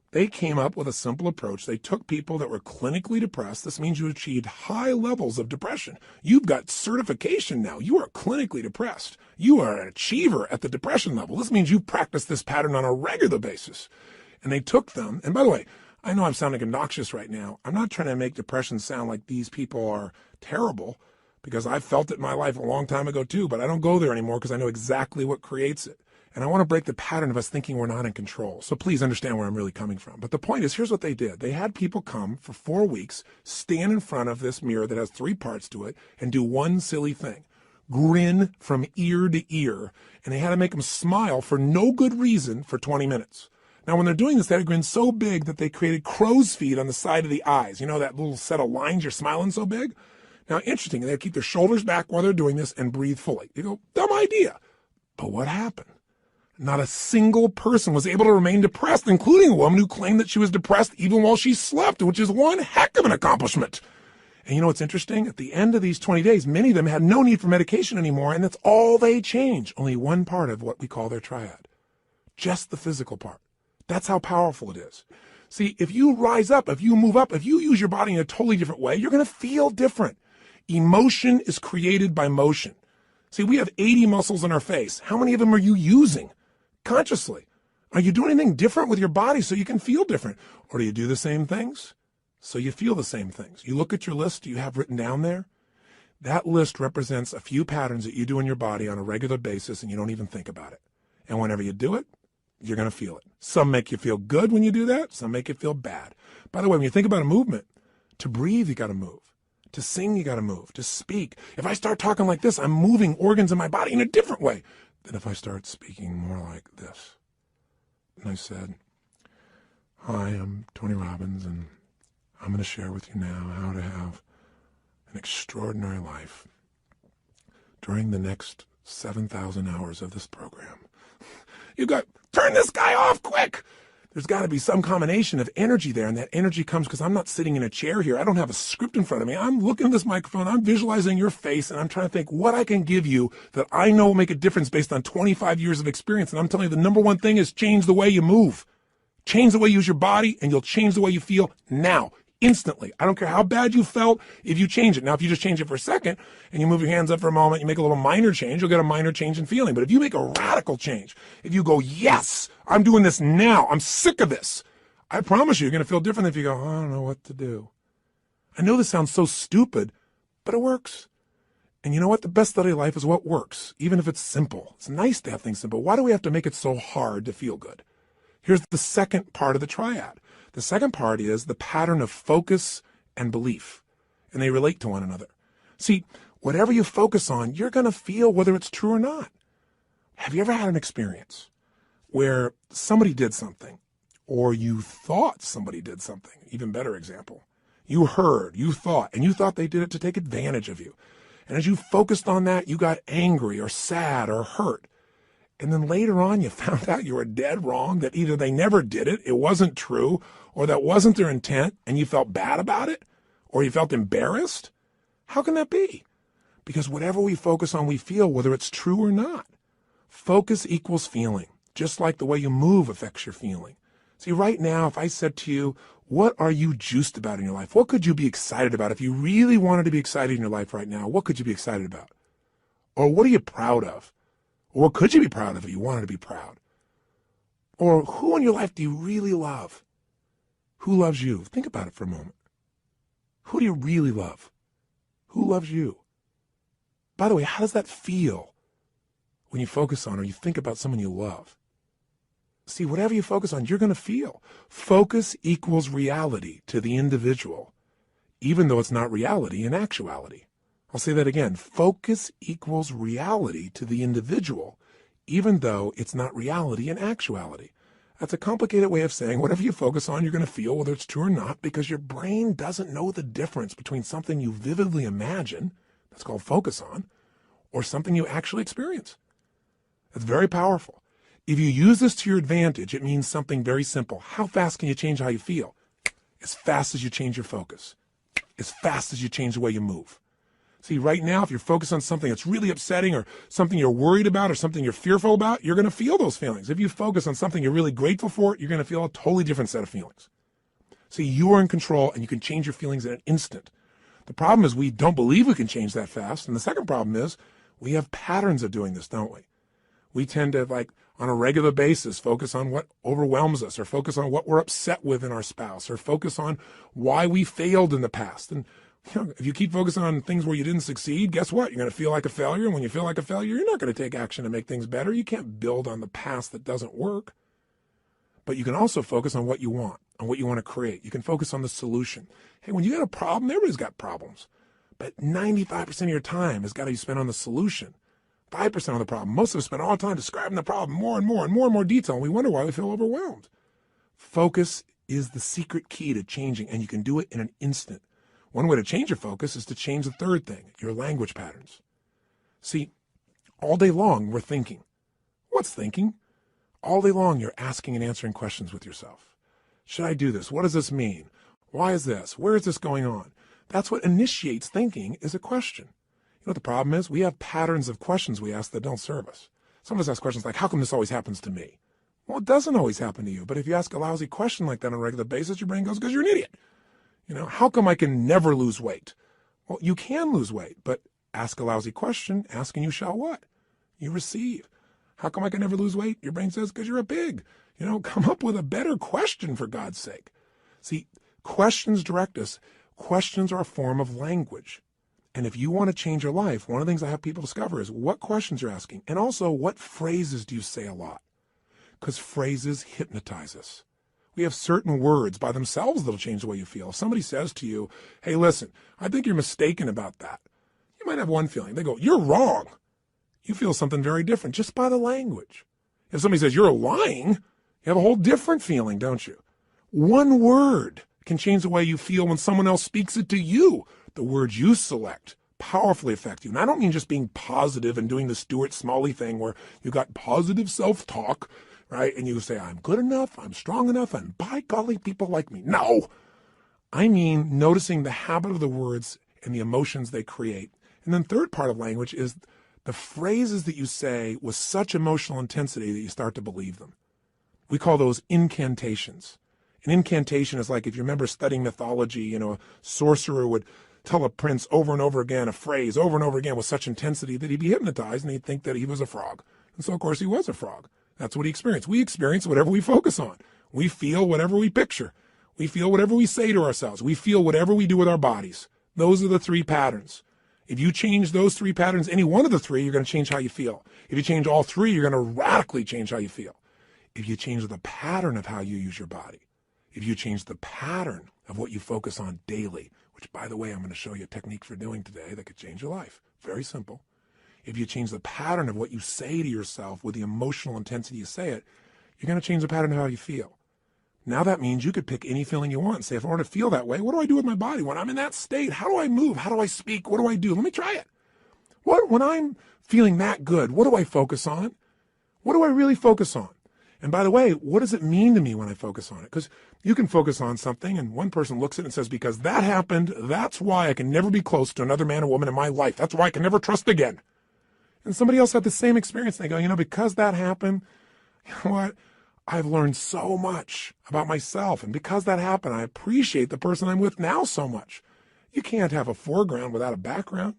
They came up with a simple approach. They took people that were clinically depressed. This means you achieved high levels of depression. You've got certification now. You are clinically depressed. You are an achiever at the depression level. This means you practice this pattern on a regular basis. And they took them, and by the way, I know I'm sounding obnoxious right now. I'm not trying to make depression sound like these people are terrible, because I've felt it in my life a long time ago too, but I don't go there anymore because I know exactly what creates it. And I want to break the pattern of us thinking we're not in control. So please understand where I'm really coming from. But the point is, here's what they did. They had people come for 4 weeks, stand in front of this mirror that has 3 parts to it, and do one silly thing. Grin from ear to ear. And they had to make them smile for no good reason for 20 minutes. Now, when they're doing this, they had a grin so big that they created crow's feet on the side of the eyes. You know, that little set of lines, you're smiling so big? Now, interesting, they keep their shoulders back while they're doing this and breathe fully. You go, dumb idea. But what happened? Not a single person was able to remain depressed, including a woman who claimed that she was depressed even while she slept, which is one heck of an accomplishment. And you know what's interesting? At the end of these 20 days, many of them had no need for medication anymore, and that's all they changed. Only one part of what we call their triad. Just the physical part. That's how powerful it is. See, if you rise up, if you move up, if you use your body in a totally different way, you're going to feel different. Emotion is created by motion. See, we have 80 muscles in our face. How many of them are you using consciously? Are you doing anything different with your body so you can feel different? Or do you do the same things so you feel the same things? You look at your list you have written down there. That list represents a few patterns that you do in your body on a regular basis and you don't even think about it. And whenever you do it, you're going to feel it. Some make you feel good when you do that. Some make you feel bad. By the way, when you think about a movement, to breathe, you got to move. To sing, you got to move. To speak. If I start talking like this, I'm moving organs in my body in a different way than if I start speaking more like this. And I said, hi, I'm Tony Robbins, and I'm going to share with you now how to have an extraordinary life during the next 7,000 hours of this program. You got, turn this guy off quick. There's got to be some combination of energy there, and that energy comes because I'm not sitting in a chair here. I don't have a script in front of me. I'm looking at this microphone. I'm visualizing your face, and I'm trying to think what I can give you that I know will make a difference based on 25 years of experience. And I'm telling you, the number one thing is change the way you move. Change the way you use your body, and you'll change the way you feel now, instantly. I don't care how bad you felt if you change it. Now, if you just change it for a second and you move your hands up for a moment, you make a little minor change, you'll get a minor change in feeling. But if you make a radical change, if you go, yes, I'm doing this now, I'm sick of this, I promise you're going to feel different than if you go, I don't know what to do. I know this sounds so stupid, but it works. And you know what? The best study of life is what works, even if it's simple. It's nice to have things simple. Why do we have to make it so hard to feel good? Here's the second part of the triad. The second part is the pattern of focus and belief, and they relate to one another. See, whatever you focus on, you're going to feel whether it's true or not. Have you ever had an experience where somebody did something, or you thought somebody did something? Even better example. You heard, you thought, and you thought they did it to take advantage of you. And as you focused on that, you got angry or sad or hurt. And then later on, you found out you were dead wrong, that either they never did it, it wasn't true, or that wasn't their intent, and you felt bad about it, or you felt embarrassed. How can that be? Because whatever we focus on, we feel, whether it's true or not. Focus equals feeling, just like the way you move affects your feeling. See, right now, if I said to you, what are you juiced about in your life? What could you be excited about? If you really wanted to be excited in your life right now, what could you be excited about? Or what are you proud of? Or what could you be proud of if you wanted to be proud? Or who in your life do you really love? Who loves you? Think about it for a moment. Who do you really love? Who loves you? By the way, how does that feel when you focus on or you think about someone you love? See, whatever you focus on, you're going to feel. Focus equals reality to the individual, even though it's not reality in actuality. I'll say that again. Focus equals reality to the individual, even though it's not reality in actuality. That's a complicated way of saying whatever you focus on, you're going to feel, whether it's true or not, because your brain doesn't know the difference between something you vividly imagine, that's called focus on, or something you actually experience. It's very powerful. If you use this to your advantage, it means something very simple. How fast can you change how you feel? As fast as you change your focus. As fast as you change the way you move. See, right now, if you're focused on something that's really upsetting or something you're worried about or something you're fearful about, you're going to feel those feelings. If you focus on something you're really grateful for, you're going to feel a totally different set of feelings. See, you are in control and you can change your feelings in an instant. The problem is we don't believe we can change that fast. And the second problem is we have patterns of doing this, don't we? We tend to, like, on a regular basis, focus on what overwhelms us or focus on what we're upset with in our spouse or focus on why we failed in the past. And if you keep focusing on things where you didn't succeed, guess what? You're going to feel like a failure. And when you feel like a failure, you're not going to take action to make things better. You can't build on the past that doesn't work. But you can also focus on what you want, on what you want to create. You can focus on the solution. Hey, when you got a problem, everybody's got problems. But 95% of your time has got to be spent on the solution. 5% on the problem. Most of us spend all the time describing the problem more and more detail. And we wonder why we feel overwhelmed. Focus is the secret key to changing, and you can do it in an instant. One way to change your focus is to change the third thing, your language patterns. See, all day long we're thinking. What's thinking? All day long you're asking and answering questions with yourself. Should I do this? What does this mean? Why is this? Where is this going on? That's what initiates thinking, is a question. You know what the problem is? We have patterns of questions we ask that don't serve us. Some of us ask questions like, how come this always happens to me? Well, it doesn't always happen to you. But if you ask a lousy question like that on a regular basis, your brain goes, because you're an idiot. You know, how come I can never lose weight? Well, you can lose weight, but ask a lousy question, ask and you shall what? You receive. How come I can never lose weight? Your brain says, because you're a pig. You know, come up with a better question, for God's sake. See, questions direct us. Questions are a form of language. And if you want to change your life, one of the things I have people discover is what questions you're asking. And also, what phrases do you say a lot? Because phrases hypnotize us. We have certain words by themselves that'll change the way you feel. If somebody says to you, hey, listen, I think you're mistaken about that. You might have one feeling. They go, you're wrong. You feel something very different just by the language. If somebody says you're lying, you have a whole different feeling, don't you? One word can change the way you feel when someone else speaks it to you. The words you select powerfully affect you. And I don't mean just being positive and doing the Stuart Smalley thing where you got positive self-talk right? And you say, I'm good enough, I'm strong enough, and by golly, people like me. No, I mean noticing the habit of the words and the emotions they create. And then third part of language is the phrases that you say with such emotional intensity that you start to believe them. We call those incantations. An incantation is like, if you remember studying mythology, a sorcerer would tell a prince over and over again a phrase over and over again with such intensity that he'd be hypnotized and he'd think that he was a frog. And so, of course, he was a frog. That's what he experienced. We experience whatever we focus on. We feel whatever we picture. We feel whatever we say to ourselves. We feel whatever we do with our bodies. Those are the three patterns. If you change those three patterns, any one of the three, you're going to change how you feel. If you change all three, you're going to radically change how you feel. If you change the pattern of how you use your body, if you change the pattern of what you focus on daily, which, by the way, I'm going to show you a technique for doing today that could change your life. Very simple. If you change the pattern of what you say to yourself with the emotional intensity you say it, you're going to change the pattern of how you feel. Now that means you could pick any feeling you want and say, if I want to feel that way, what do I do with my body? When I'm in that state, how do I move? How do I speak? What do I do? Let me try it. When I'm feeling that good, what do I focus on? What do I really focus on? And by the way, what does it mean to me when I focus on it? Because you can focus on something and one person looks at it and says, because that happened, that's why I can never be close to another man or woman in my life. That's why I can never trust again. And somebody else had the same experience. And they go, because that happened, you know what? I've learned so much about myself. And because that happened, I appreciate the person I'm with now so much. You can't have a foreground without a background,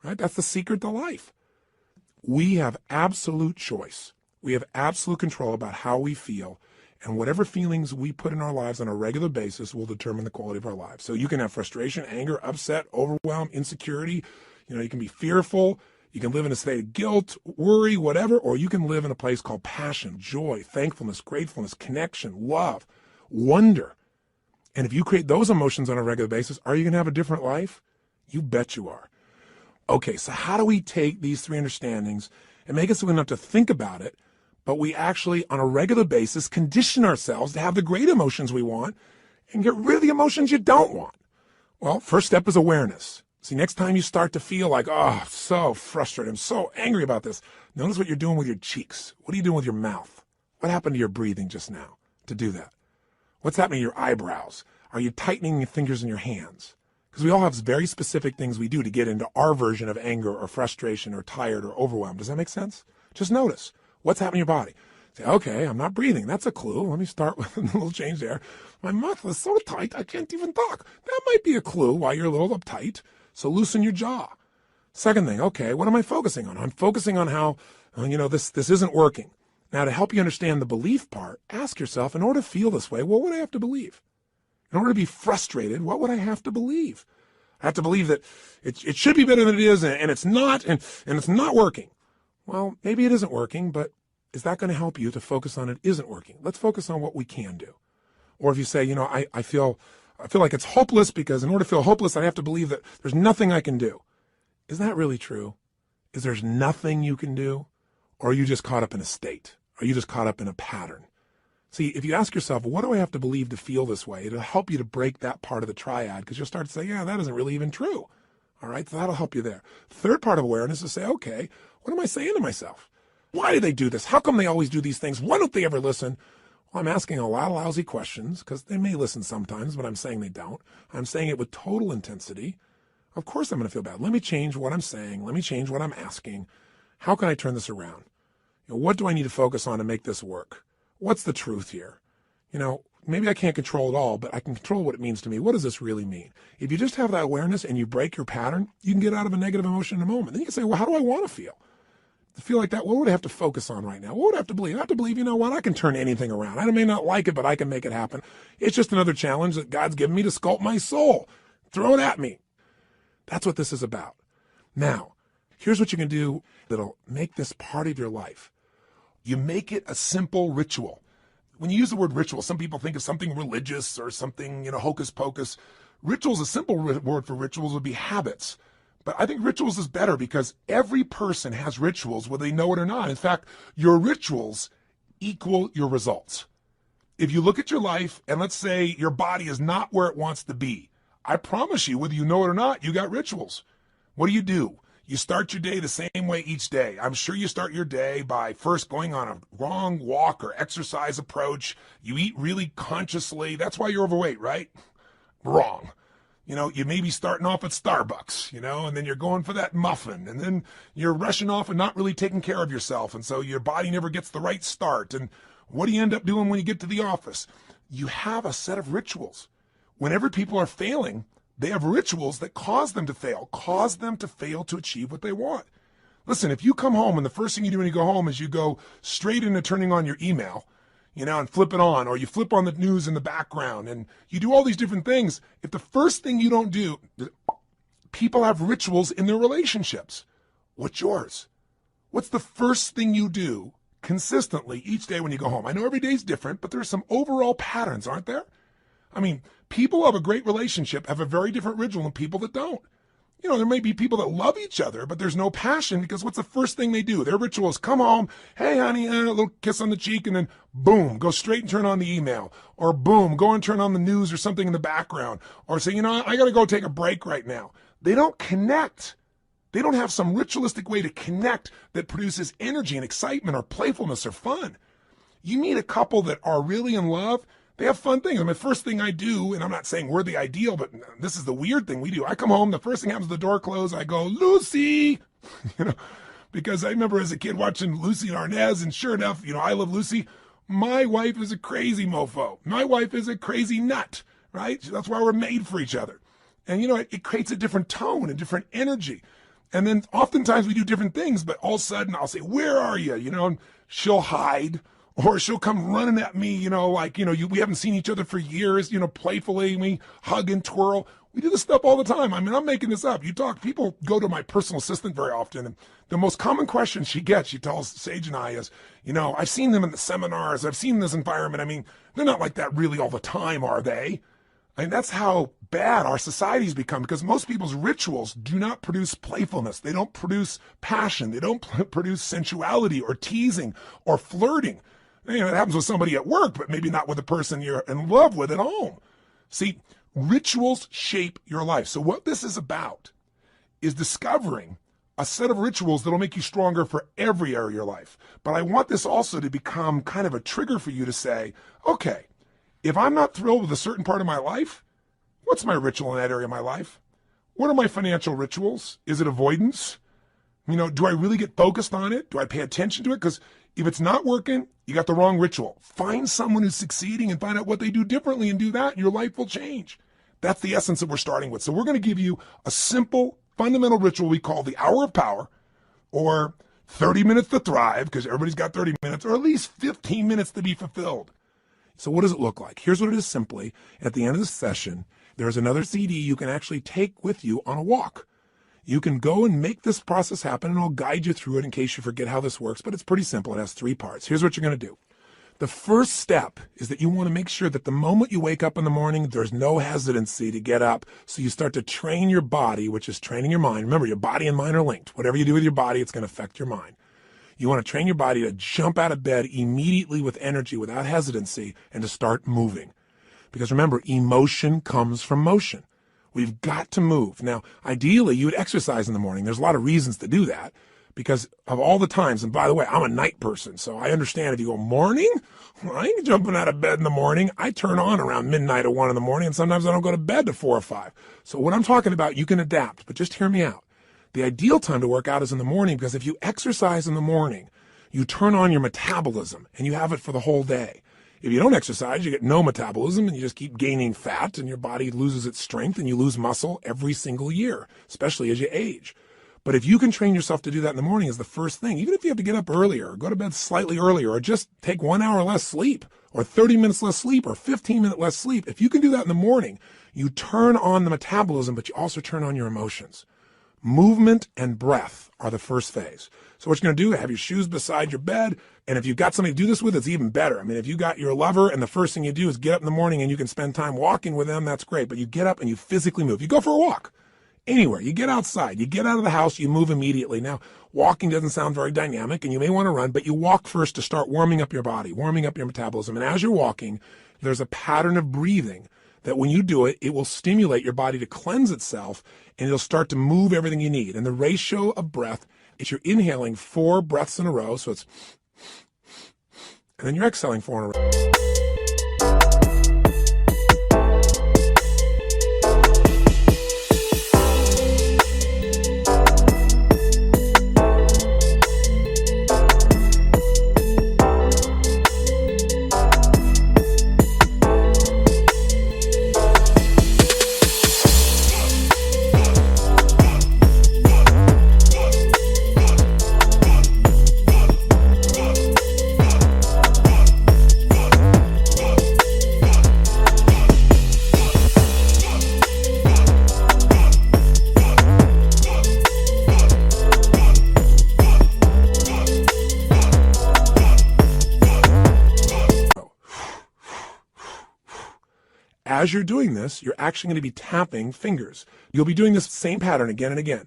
right? That's the secret to life. We have absolute choice. We have absolute control about how we feel, and whatever feelings we put in our lives on a regular basis will determine the quality of our lives. So you can have frustration, anger, upset, overwhelm, insecurity. You can be fearful. You can live in a state of guilt, worry, whatever, or you can live in a place called passion, joy, thankfulness, gratefulness, connection, love, wonder. And if you create those emotions on a regular basis, are you going to have a different life? You bet you are. Okay, so how do we take these three understandings and make it so we don't have to think about it, but we actually, on a regular basis, condition ourselves to have the great emotions we want and get rid of the emotions you don't want? Well, first step is awareness. See, next time you start to feel like, oh, so frustrated, I'm so angry about this, notice what you're doing with your cheeks. What are you doing with your mouth? What happened to your breathing just now to do that? What's happening to your eyebrows? Are you tightening your fingers in your hands? Because we all have very specific things we do to get into our version of anger or frustration or tired or overwhelmed. Does that make sense? Just notice what's happening in your body. Say, okay, I'm not breathing. That's a clue. Let me start with a little change there. My mouth is so tight, I can't even talk. That might be a clue why you're a little uptight. So loosen your jaw. Second thing, okay, what am I focusing on? I'm focusing on how, this isn't working. Now, to help you understand the belief part, ask yourself, in order to feel this way, what would I have to believe? In order to be frustrated, what would I have to believe? I have to believe that it should be better than it is, and it's not, and it's not working. Well, maybe it isn't working, but is that going to help you to focus on it isn't working? Let's focus on what we can do. Or if you say, I feel like it's hopeless because in order to feel hopeless, I have to believe that there's nothing I can do. Is that really true? Is there's nothing you can do? Or are you just caught up in a state? Are you just caught up in a pattern? See, if you ask yourself, what do I have to believe to feel this way? It'll help you to break that part of the triad because you'll start to say, yeah, that isn't really even true. All right, so that'll help you there. Third part of awareness is to say, okay, what am I saying to myself? Why do they do this? How come they always do these things? Why don't they ever listen? Well, I'm asking a lot of lousy questions because they may listen sometimes, but I'm saying they don't. I'm saying it with total intensity. Of course I'm going to feel bad. Let me change what I'm saying. Let me change what I'm asking. How can I turn this around? What do I need to focus on to make this work? What's the truth here? Maybe I can't control it all, but I can control what it means to me. What does this really mean? If you just have that awareness and you break your pattern, you can get out of a negative emotion in a moment. Then you can say, well, how do I want to feel? To feel like that, what would I have to focus on right now? What would I have to believe? I have to believe, I can turn anything around. I may not like it, but I can make it happen. It's just another challenge that God's given me to sculpt my soul. Throw it at me. That's what this is about. Now, here's what you can do that'll make this part of your life. You make it a simple ritual. When you use the word ritual, some people think of something religious or something, hocus pocus. Rituals, a simple word for rituals would be habits. But I think rituals is better because every person has rituals whether they know it or not. In fact, your rituals equal your results. If you look at your life and let's say your body is not where it wants to be, I promise you, whether you know it or not, you got rituals. What do? You start your day the same way each day. I'm sure you start your day by first going on a wrong walk or exercise approach. You eat really consciously. That's why you're overweight, right? Wrong. You may be starting off at Starbucks, and then you're going for that muffin, and then you're rushing off and not really taking care of yourself. And so your body never gets the right start. And what do you end up doing when you get to the office? You have a set of rituals. Whenever people are failing, they have rituals that cause them to fail to achieve what they want. Listen, if you come home and the first thing you do when you go home is you go straight into turning on your email, and flip it on, or you flip on the news in the background, and you do all these different things. If the first thing you don't do, people have rituals in their relationships. What's yours? What's the first thing you do consistently each day when you go home? I know every day's different, but there's some overall patterns, aren't there? I mean, people who have a great relationship have a very different ritual than people that don't. There may be people that love each other, but there's no passion because what's the first thing they do? Their ritual is come home, hey, honey, a little kiss on the cheek, and then boom, go straight and turn on the email. Or boom, go and turn on the news or something in the background. Or say, I got to go take a break right now. They don't connect. They don't have some ritualistic way to connect that produces energy and excitement or playfulness or fun. You meet a couple that are really in love, they have fun things. The first thing I do, and I'm not saying we're the ideal, but this is the weird thing we do. I come home, the first thing happens, the door closed, I go, Lucy, because I remember as a kid watching Lucy and Arnaz, and sure enough, I love Lucy. My wife is a crazy mofo. My wife is a crazy nut, right? That's why we're made for each other. And, it creates a different tone, a different energy. And then oftentimes we do different things, but all of a sudden I'll say, where are you? And she'll hide. Or she'll come running at me, we haven't seen each other for years, playfully, we hug and twirl. We do this stuff all the time. I'm making this up. People go to my personal assistant very often, and the most common question she gets, she tells Sage and I is, I've seen them in the seminars, I've seen this environment. They're not like that really all the time, are they? That's how bad our society's become, because most people's rituals do not produce playfulness. They don't produce passion. They don't produce sensuality or teasing or flirting. It happens with somebody at work, but maybe not with the person you're in love with at home. See, rituals shape your life. So what this is about is discovering a set of rituals that'll make you stronger for every area of your life. But I want this also to become kind of a trigger for you to say, okay, if I'm not thrilled with a certain part of my life, what's my ritual in that area of my life? What are my financial rituals? Is it avoidance? Do I really get focused on it? Do I pay attention to it? Because if it's not working, you got the wrong ritual. Find someone who's succeeding and find out what they do differently and do that, and your life will change. That's the essence that we're starting with. So we're going to give you a simple, fundamental ritual we call the hour of power, or 30 minutes to thrive, because everybody's got 30 minutes, or at least 15 minutes to be fulfilled. So what does it look like? Here's what it is simply. At the end of the session, there's another CD you can actually take with you on a walk. You can go and make this process happen, and I'll guide you through it in case you forget how this works, but it's pretty simple. It has 3 parts. Here's what you're going to do. The first step is that you want to make sure that the moment you wake up in the morning, there's no hesitancy to get up. So you start to train your body, which is training your mind. Remember, your body and mind are linked. Whatever you do with your body, it's going to affect your mind. You want to train your body to jump out of bed immediately with energy, without hesitancy, and to start moving. Because remember, emotion comes from motion. We've got to move. Now, ideally, you would exercise in the morning. There's a lot of reasons to do that because of all the times. And by the way, I'm a night person, so I understand if you go morning, I ain't jumping out of bed in the morning. I turn on around midnight or 1 in the morning, and sometimes I don't go to bed to 4 or 5. So what I'm talking about, you can adapt, but just hear me out. The ideal time to work out is in the morning, because if you exercise in the morning, you turn on your metabolism, and you have it for the whole day. If you don't exercise, you get no metabolism, and you just keep gaining fat, and your body loses its strength, and you lose muscle every single year, especially as you age. But if you can train yourself to do that in the morning as the first thing, even if you have to get up earlier, or go to bed slightly earlier, or just take 1 hour less sleep, or 30 minutes less sleep, or 15 minutes less sleep, if you can do that in the morning, you turn on the metabolism, but you also turn on your emotions. Movement and breath are the first phase. So what you're going to do, have your shoes beside your bed. And if you've got somebody to do this with, it's even better. I mean, if you got your lover and the first thing you do is get up in the morning and you can spend time walking with them, that's great. But you get up and you physically move. You go for a walk anywhere. You get outside. You get out of the house. You move immediately. Now, walking doesn't sound very dynamic and you may want to run, but you walk first to start warming up your body, warming up your metabolism. And as you're walking, there's a pattern of breathing that when you do it, it will stimulate your body to cleanse itself, and it'll start to move everything you need. And the ratio of breath is you're inhaling 4 breaths in a row, so it's, and then you're exhaling 4 in a row. As you're doing this, you're actually going to be tapping fingers. You'll be doing this same pattern again and again.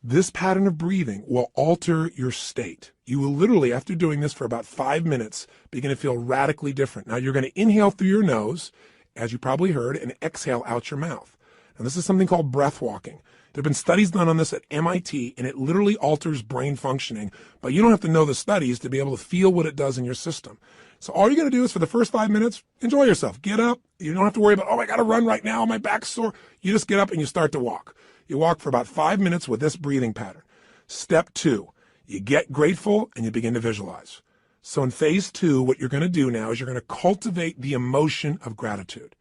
This pattern of breathing will alter your state. You will literally, after doing this for about 5 minutes, begin to feel radically different. Now, you're going to inhale through your nose, as you probably heard, and exhale out your mouth. And this is something called breath walking. There have been studies done on this at MIT, and it literally alters brain functioning, but you don't have to know the studies to be able to feel what it does in your system. So all you're going to do is for the first 5 minutes, enjoy yourself. Get up. You don't have to worry about, oh, I got to run right now. My back's sore. You just get up and you start to walk. You walk for about 5 minutes with this breathing pattern. Step 2, you get grateful and you begin to visualize. So in phase 2, what you're going to do now is you're going to cultivate the emotion of gratitude.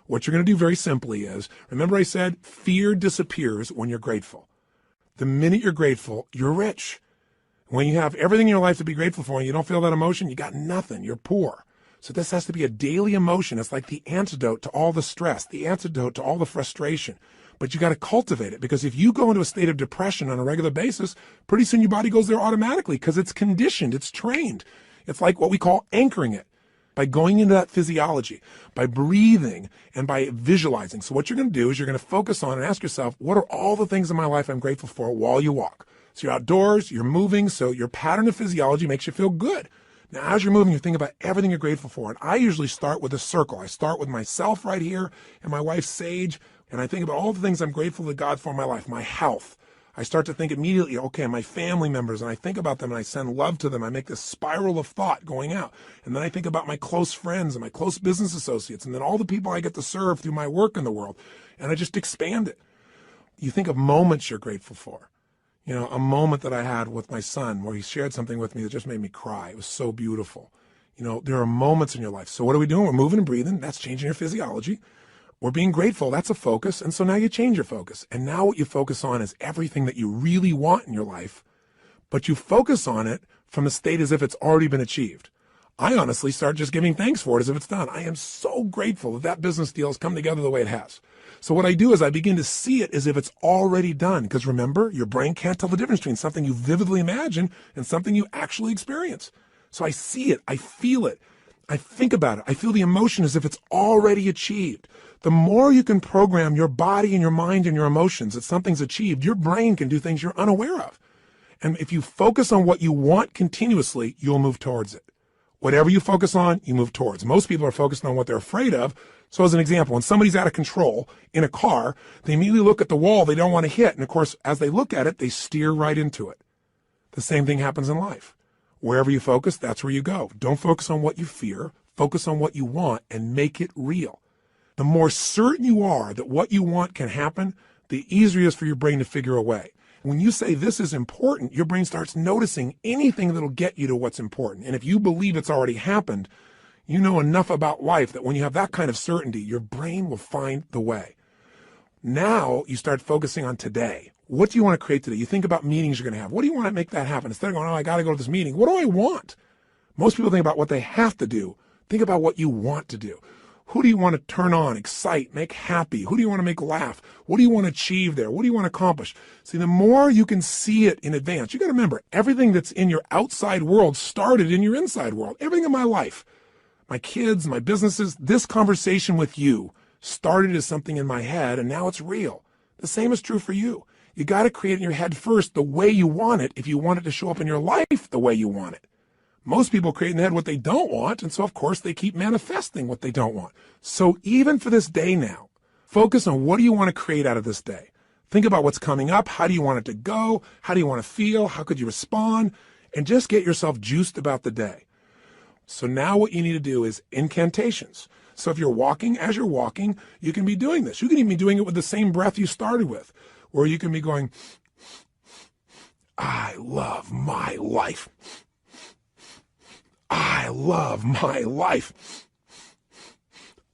What you're going to do very simply is, remember I said fear disappears when you're grateful. The minute you're grateful, you're rich. When you have everything in your life to be grateful for and you don't feel that emotion, you got nothing. You're poor. So this has to be a daily emotion. It's like the antidote to all the stress, the antidote to all the frustration. But you got to cultivate it, because if you go into a state of depression on a regular basis, pretty soon your body goes there automatically because it's conditioned, it's trained. It's like what we call anchoring it. By going into that physiology, by breathing, and by visualizing. So what you're going to do is you're going to focus on and ask yourself, what are all the things in my life I'm grateful for while you walk? So you're outdoors, you're moving, so your pattern of physiology makes you feel good. Now, as you're moving, you think about everything you're grateful for. And I usually start with a circle. I start with myself right here and my wife, Sage, and I think about all the things I'm grateful to God for in my life, my health. I start to think immediately, okay, my family members, and I think about them and I send love to them. I make this spiral of thought going out. And then I think about my close friends and my close business associates, and then all the people I get to serve through my work in the world. And I just expand it. You think of moments you're grateful for. You know, a moment that I had with my son where he shared something with me that just made me cry. It was so beautiful. You know, there are moments in your life. So what are we doing? We're moving and breathing. That's changing your physiology. We're being grateful. That's a focus. And so now you change your focus. And now what you focus on is everything that you really want in your life, but you focus on it from the state as if it's already been achieved. I honestly start just giving thanks for it as if it's done. I am so grateful that that business deal has come together the way it has. So what I do is I begin to see it as if it's already done. Because remember, your brain can't tell the difference between something you vividly imagine and something you actually experience. So I see it. I feel it. I think about it. I feel the emotion as if it's already achieved. The more you can program your body and your mind and your emotions that something's achieved, your brain can do things you're unaware of. And if you focus on what you want continuously, you'll move towards it. Whatever you focus on, you move towards. Most people are focused on what they're afraid of. So as an example, when somebody's out of control in a car, they immediately look at the wall they don't want to hit. And of course, as they look at it, they steer right into it. The same thing happens in life. Wherever you focus, that's where you go. Don't focus on what you fear. Focus on what you want and make it real. The more certain you are that what you want can happen, the easier it is for your brain to figure a way. When you say this is important, your brain starts noticing anything that'll get you to what's important. And if you believe it's already happened, you know enough about life that when you have that kind of certainty, your brain will find the way. Now you start focusing on today. What do you want to create today? You think about meetings you're going to have. What do you want to make that happen? Instead of going, oh, I got to go to this meeting. What do I want? Most people think about what they have to do. Think about what you want to do. Who do you want to turn on, excite, make happy? Who do you want to make laugh? What do you want to achieve there? What do you want to accomplish? See, the more you can see it in advance, you got to remember, everything that's in your outside world started in your inside world. Everything in my life, my kids, my businesses, this conversation with you started as something in my head, and now it's real. The same is true for you. You got to create in your head first the way you want it if you want it to show up in your life the way you want it. Most people create in their head what they don't want, and so of course they keep manifesting what they don't want. So even for this day now, focus on what do you want to create out of this day. Think about what's coming up. How do you want it to go? How do you want to feel? How could you respond? And just get yourself juiced about the day. So now what you need to do is incantations. So if you're walking, as you're walking, you can be doing this. You can even be doing it with the same breath you started with. Or you can be going, I love my life. I love my life.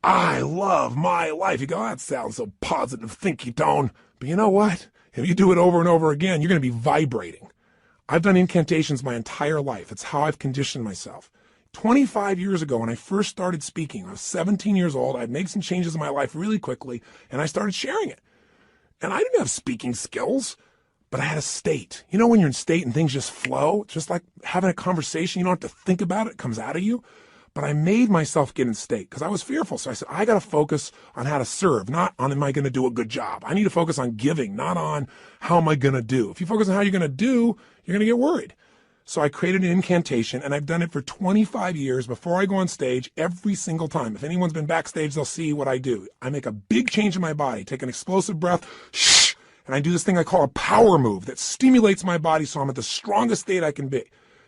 I love my life. You go, that sounds so positive, thinky tone. But you know what? If you do it over and over again, you're going to be vibrating. I've done incantations my entire life. It's how I've conditioned myself. 25 years ago, when I first started speaking, I was 17 years old. I'd made some changes in my life really quickly, and I started sharing it. And I didn't have speaking skills, but I had a state. You know when you're in state and things just flow? It's just like having a conversation. You don't have to think about it. It comes out of you. But I made myself get in state because I was fearful. So I said, I got to focus on how to serve, not on am I going to do a good job. I need to focus on giving, not on how am I going to do. If you focus on how you're going to do, you're going to get worried. So I created an incantation, and I've done it for 25 years before I go on stage every single time. If anyone's been backstage, they'll see what I do. I make a big change in my body, take an explosive breath, shh, and I do this thing I call a power move that stimulates my body so I'm at the strongest state I can be.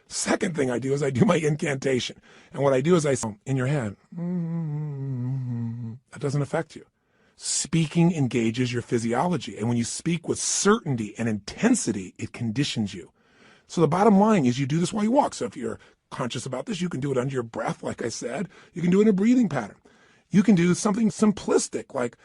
Second thing I do is I do my incantation. And what I do is I say, in your head, that doesn't affect you. Speaking engages your physiology. And when you speak with certainty and intensity, it conditions you. So the bottom line is you do this while you walk. So if you're conscious about this, you can do it under your breath, like I said. You can do it in a breathing pattern. You can do something simplistic, like,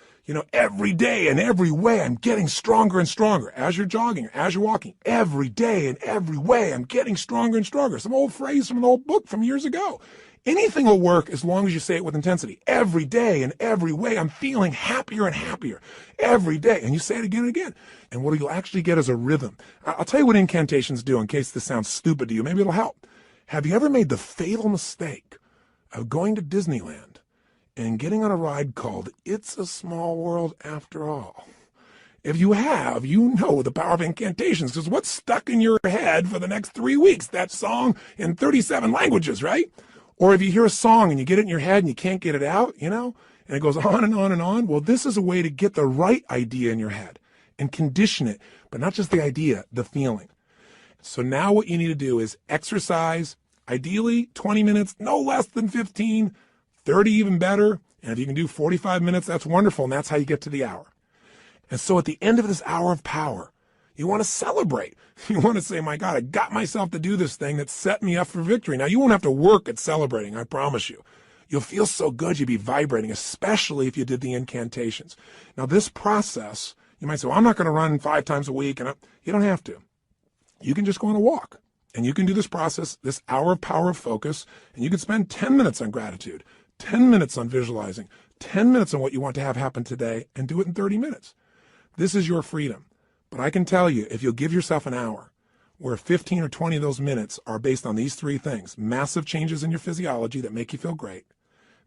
every day and every way I'm getting stronger and stronger. As you're jogging, as you're walking, every day and every way I'm getting stronger and stronger. Some old phrase from an old book from years ago. Anything will work as long as you say it with intensity. Every day and every way I'm feeling happier and happier. Every day. And you say it again and again. And what you'll actually get is a rhythm. I'll tell you what incantations do in case this sounds stupid to you. Maybe it'll help. Have you ever made the fatal mistake of going to Disneyland and getting on a ride called It's a Small World After All? If you have, you know the power of incantations, because what's stuck in your head for the next 3 weeks? That song in 37 languages, right? Or if you hear a song and you get it in your head and you can't get it out, and it goes on and on and on. Well, this is a way to get the right idea in your head and condition it, but not just the idea, the feeling. So now what you need to do is exercise, ideally 20 minutes, no less than 15, 30 even better. And if you can do 45 minutes, that's wonderful. And that's how you get to the hour. And so at the end of this hour of power, you want to celebrate. You want to say, my God, I got myself to do this thing that set me up for victory. Now, you won't have to work at celebrating, I promise you. You'll feel so good, you'll be vibrating, especially if you did the incantations. Now, this process, you might say, well, I'm not going to run 5 times a week. And you don't have to. You can just go on a walk. And you can do this process, this hour of power of focus, and you can spend 10 minutes on gratitude, 10 minutes on visualizing, 10 minutes on what you want to have happen today, and do it in 30 minutes. This is your freedom. But I can tell you, if you'll give yourself an hour, where 15 or 20 of those minutes are based on these 3 things, massive changes in your physiology that make you feel great,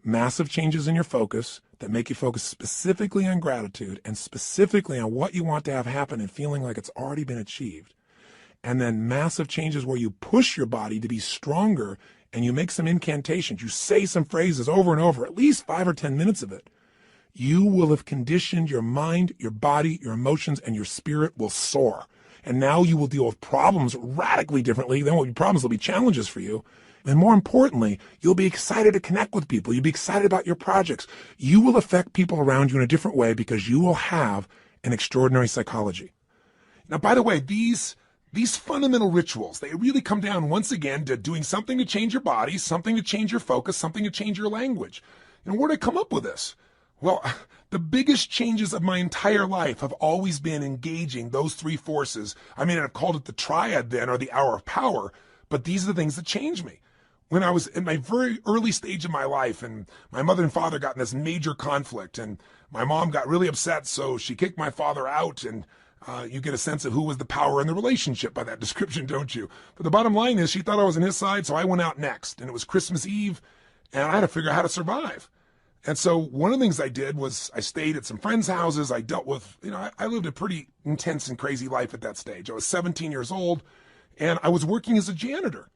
massive changes in your focus that make you focus specifically on gratitude and specifically on what you want to have happen and feeling like it's already been achieved, and then massive changes where you push your body to be stronger and you make some incantations, you say some phrases over and over, at least 5 or 10 minutes of it, you will have conditioned your mind, your body, your emotions, and your spirit will soar. And now you will deal with problems radically differently. There won't be problems, there'll be challenges for you. And more importantly, you'll be excited to connect with people. You'll be excited about your projects. You will affect people around you in a different way because you will have an extraordinary psychology. Now, by the way, these fundamental rituals, they really come down once again to doing something to change your body, something to change your focus, something to change your language. And where did I come up with this? Well, the biggest changes of my entire life have always been engaging those 3 forces. I mean, I've called it the triad then, or the hour of power, but these are the things that changed me. When I was in my very early stage of my life, and my mother and father got in this major conflict, and my mom got really upset, so she kicked my father out, and you get a sense of who was the power in the relationship by that description, don't you? But the bottom line is she thought I was on his side, so I went out next, and it was Christmas Eve, and I had to figure out how to survive. And so one of the things I did was I stayed at some friends' houses. I dealt with, I lived a pretty intense and crazy life at that stage. I was 17 years old and I was working as a janitor.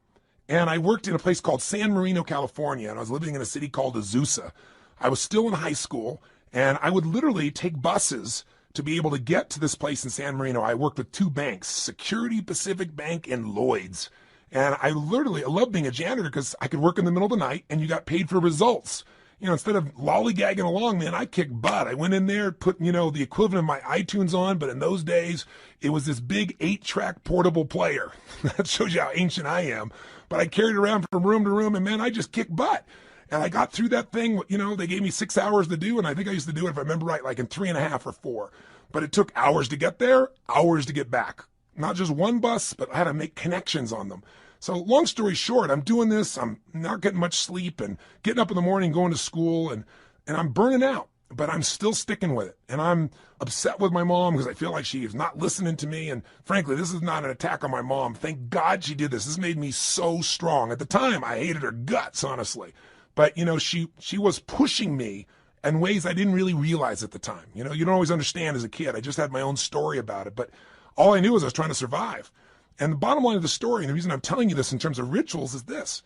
And I worked in a place called San Marino, California, and I was living in a city called Azusa. I was still in high school, and I would literally take buses to be able to get to this place in San Marino. I worked with two banks, Security Pacific Bank and Lloyd's. And I loved being a janitor because I could work in the middle of the night and you got paid for results. Instead of lollygagging along, man, I kicked butt. I went in there, put, the equivalent of my iTunes on, but in those days, it was this big 8-track portable player. That shows you how ancient I am. But I carried it around from room to room, and man, I just kicked butt. And I got through that thing, they gave me 6 hours to do, and I think I used to do it, if I remember right, like in 3.5 or 4. But it took hours to get there, hours to get back. Not just one bus, but I had to make connections on them. So long story short, I'm doing this, I'm not getting much sleep and getting up in the morning, going to school, and I'm burning out, but I'm still sticking with it. And I'm upset with my mom because I feel like she is not listening to me. And frankly, this is not an attack on my mom. Thank God she did this. This made me so strong. At the time, I hated her guts, honestly. But, she was pushing me in ways I didn't really realize at the time. You don't always understand as a kid. I just had my own story about it. But all I knew was I was trying to survive. And the bottom line of the story, and the reason I'm telling you this in terms of rituals is this.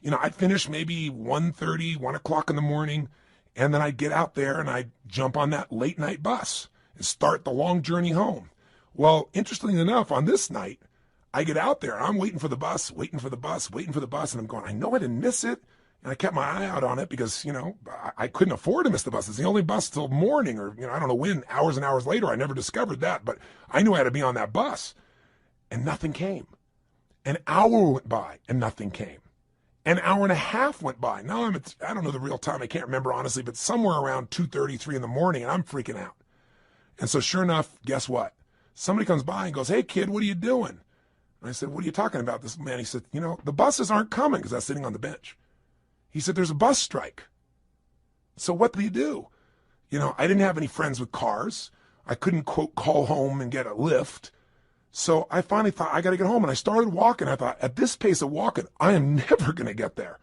I'd finish maybe 1:30, 1 o'clock in the morning, and then I'd get out there and I'd jump on that late night bus and start the long journey home. Well, interestingly enough, on this night, I get out there, I'm waiting for the bus, and I'm going, I know I didn't miss it. And I kept my eye out on it because, I couldn't afford to miss the bus. It's the only bus till morning or, I don't know when, hours and hours later. I never discovered that, but I knew I had to be on that bus. And nothing came. An hour went by and nothing came. An hour and a half went by. Now I don't know the real time. I can't remember honestly, but somewhere around 2:30, 3 in the morning, and I'm freaking out. And so sure enough, guess what? Somebody comes by and goes, "Hey kid, what are you doing?" And I said, "What are you talking about?" This man, he said, "The buses aren't coming," because I was sitting on the bench. He said, "There's a bus strike." So what do you do? I didn't have any friends with cars. I couldn't, quote, call home and get a lift. So I finally thought, I got to get home. And I started walking. I thought, at this pace of walking, I am never going to get there.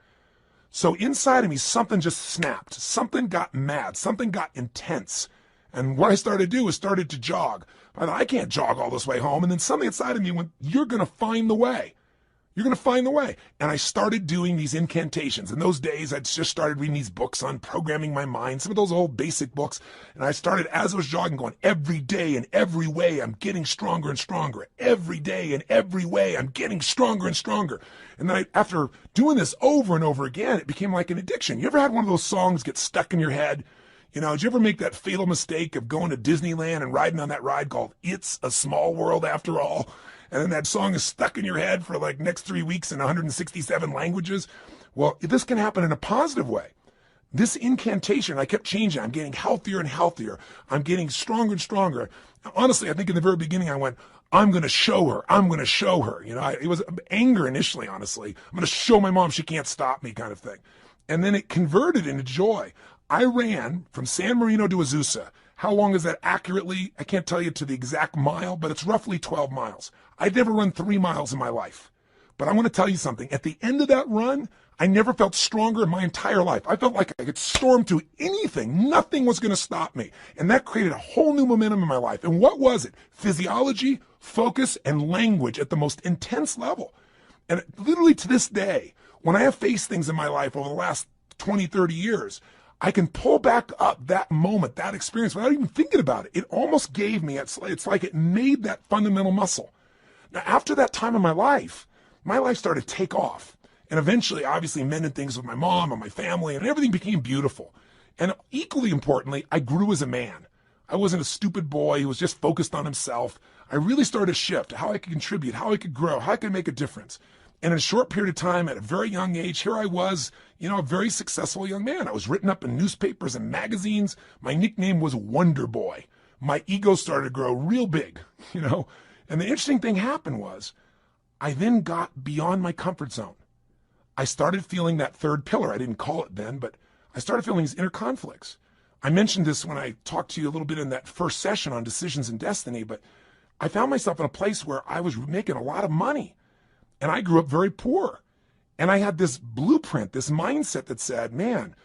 So inside of me, something just snapped. Something got mad. Something got intense. And what I started to do was started to jog. I thought, I can't jog all this way home. And then something inside of me went, you're going to find the way. You're going to find the way. And I started doing these incantations. In those days, I'd just started reading these books on programming my mind, some of those old basic books. And I started, as I was jogging, going, every day in every way, I'm getting stronger and stronger. Every day in every way, I'm getting stronger and stronger. And then after doing this over and over again, it became like an addiction. You ever had one of those songs get stuck in your head? Did you ever make that fatal mistake of going to Disneyland and riding on that ride called It's a Small World After All? And then that song is stuck in your head for like next 3 weeks in 167 languages. Well, this can happen in a positive way. This incantation, I kept changing. I'm getting healthier and healthier. I'm getting stronger and stronger. Honestly, I think in the very beginning I went, I'm going to show her. I'm going to show her. It was anger initially, honestly. I'm going to show my mom she can't stop me kind of thing. And then it converted into joy. I ran from San Marino to Azusa. How long is that accurately? I can't tell you to the exact mile, but it's roughly 12 miles. I'd never run 3 miles in my life. But I want to tell you something. At the end of that run, I never felt stronger in my entire life. I felt like I could storm through anything. Nothing was going to stop me. And that created a whole new momentum in my life. And what was it? Physiology, focus, and language at the most intense level. And literally to this day, when I have faced things in my life over the last 20, 30 years, I can pull back up that moment, that experience, without even thinking about it. It almost gave me, it's like it made that fundamental muscle. Now, after that time in my life started to take off. And eventually, obviously, mended things with my mom and my family, and everything became beautiful. And equally importantly, I grew as a man. I wasn't a stupid boy who was just focused on himself. I really started to shift how I could contribute, how I could grow, how I could make a difference. And in a short period of time, at a very young age, here I was, a very successful young man. I was written up in newspapers and magazines. My nickname was Wonder Boy. My ego started to grow real big, And the interesting thing happened was I then got beyond my comfort zone. I started feeling that third pillar. I didn't call it then, but I started feeling these inner conflicts. I mentioned this when I talked to you a little bit in that first session on decisions and destiny, but I found myself in a place where I was making a lot of money. And I grew up very poor. And I had this blueprint, this mindset that said, man,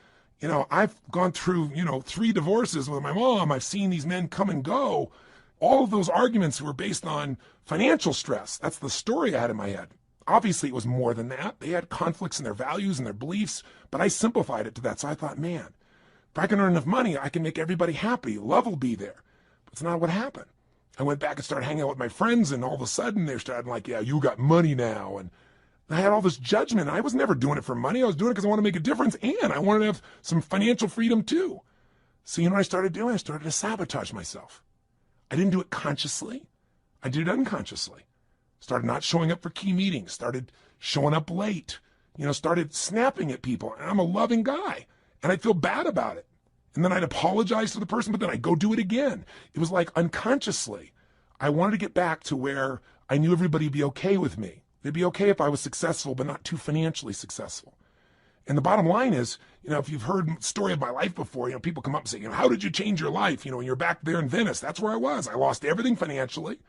I've gone through, 3 divorces with my mom. I've seen these men come and go. All of those arguments were based on financial stress. That's the story I had in my head. Obviously, it was more than that. They had conflicts in their values and their beliefs, but I simplified it to that. So I thought, man, if I can earn enough money, I can make everybody happy. Love will be there. But it's not what happened. I went back and started hanging out with my friends, and all of a sudden they started like, yeah, you got money now. And I had all this judgment. I was never doing it for money. I was doing it because I wanted to make a difference, and I wanted to have some financial freedom too. So what I started doing? I started to sabotage myself. I didn't do it consciously. I did it unconsciously. Started not showing up for key meetings. Started showing up late. Started snapping at people. And I'm a loving guy. And I'd feel bad about it. And then I'd apologize to the person, but then I'd go do it again. It was like unconsciously. I wanted to get back to where I knew everybody would be okay with me. They'd be okay if I was successful, but not too financially successful. And the bottom line is, if you've heard the story of my life before, people come up and say, how did you change your life? When you're back there in Venice, that's where I was. I lost everything financially.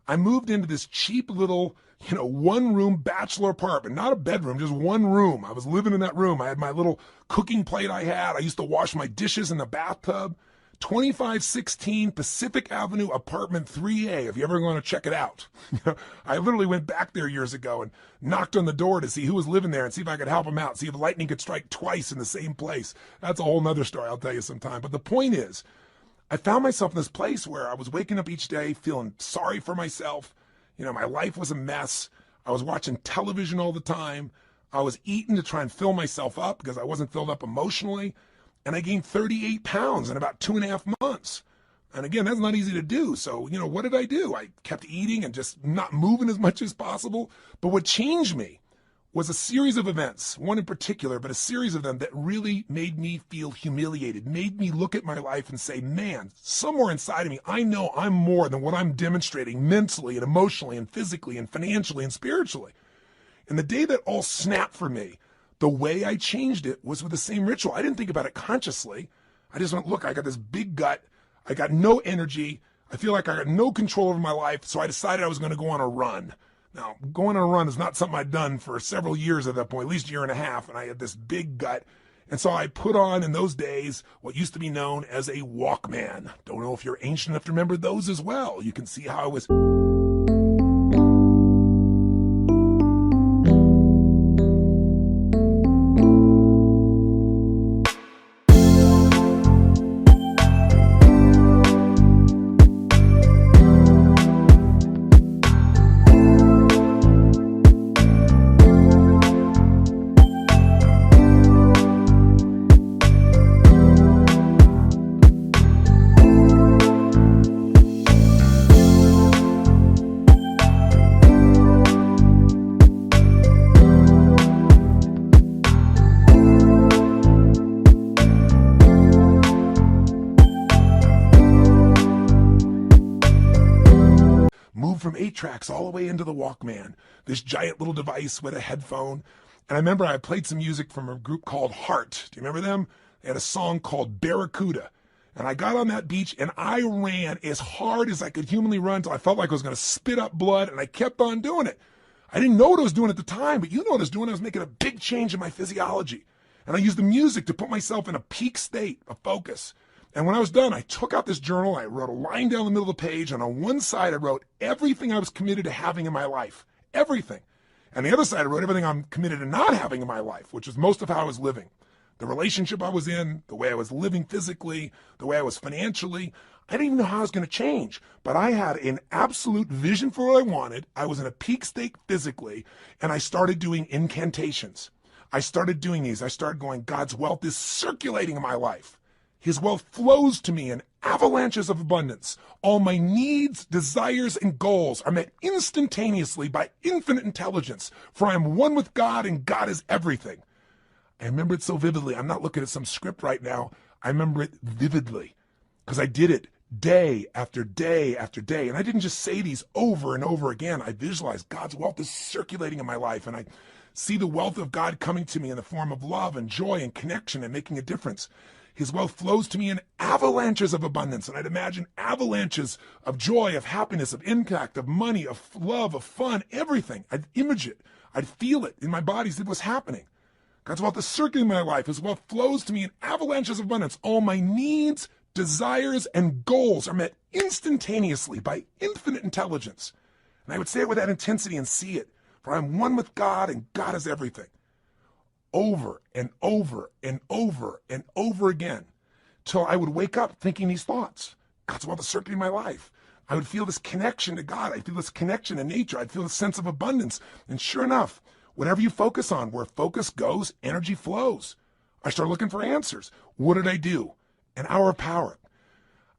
I moved into this cheap little, 1-room bachelor apartment, not a bedroom, just 1 room. I was living in that room. I had my little cooking plate I had. I used to wash my dishes in the bathtub. 2516 Pacific Avenue, apartment 3A, if you ever want to check it out. I literally went back there years ago and knocked on the door to see who was living there and see if I could help them out, see if lightning could strike twice in the same place. That's a whole nother story I'll tell you sometime. But the point is, I found myself in this place where I was waking up each day feeling sorry for myself. My life was a mess. I was watching television all the time. I was eating to try and fill myself up because I wasn't filled up emotionally. And I gained 38 pounds in about 2.5 months. And again, that's not easy to do. So, what did I do? I kept eating and just not moving as much as possible. But what changed me was a series of events, one in particular, but a series of them that really made me feel humiliated, made me look at my life and say, man, somewhere inside of me, I know I'm more than what I'm demonstrating mentally and emotionally and physically and financially and spiritually. And the day that all snapped for me, the way I changed it was with the same ritual. I didn't think about it consciously. I just went, look, I got this big gut. I got no energy. I feel like I got no control over my life. So I decided I was going to go on a run. Now, going on a run is not something I'd done for several years at that point, at least 1.5 years. And I had this big gut. And so I put on in those days what used to be known as a Walkman. Don't know if you're ancient enough to remember those as well. You can see how I was... From 8 tracks all the way into the Walkman, this giant little device with a headphone. And I remember I played some music from a group called Heart. Do you remember them? They had a song called Barracuda. And I got on that beach and I ran as hard as I could humanly run until I felt like I was going to spit up blood, and I kept on doing it. I didn't know what I was doing at the time, but you know what I was doing. I was making a big change in my physiology. And I used the music to put myself in a peak state of focus. And when I was done, I took out this journal, I wrote a line down the middle of the page, and on one side I wrote everything I was committed to having in my life. Everything. And the other side I wrote everything I'm committed to not having in my life, which was most of how I was living. The relationship I was in, the way I was living physically, the way I was financially. I didn't even know how I was going to change, but I had an absolute vision for what I wanted. I was in a peak state physically, and I started doing incantations. I started doing these. I started going, God's wealth is circulating in my life. His wealth flows to me in avalanches of abundance. All my needs, desires, and goals are met instantaneously by infinite intelligence, for I am one with God and God is everything. I remember it so vividly. I'm not looking at some script right now. I remember it vividly because I did it day after day after day. And I didn't just say these over and over again. I visualized God's wealth is circulating in my life, and I see the wealth of God coming to me in the form of love and joy and connection and making a difference. His wealth flows to me in avalanches of abundance. And I'd imagine avalanches of joy, of happiness, of impact, of money, of love, of fun, everything. I'd image it. I'd feel it in my body as it was happening. God's about the circulating my life is what flows to me in avalanches of abundance. All my needs, desires, and goals are met instantaneously by infinite intelligence. And I would say it with that intensity and see it, for I'm one with God and God is everything. Over and over and over and over again, till I would wake up thinking these thoughts. God's about the circulating my life. I would feel this connection to God. I'd feel this connection to nature. I'd feel this sense of abundance. And sure enough, whatever you focus on, where focus goes, energy flows. I started looking for answers. What did I do? An hour of power.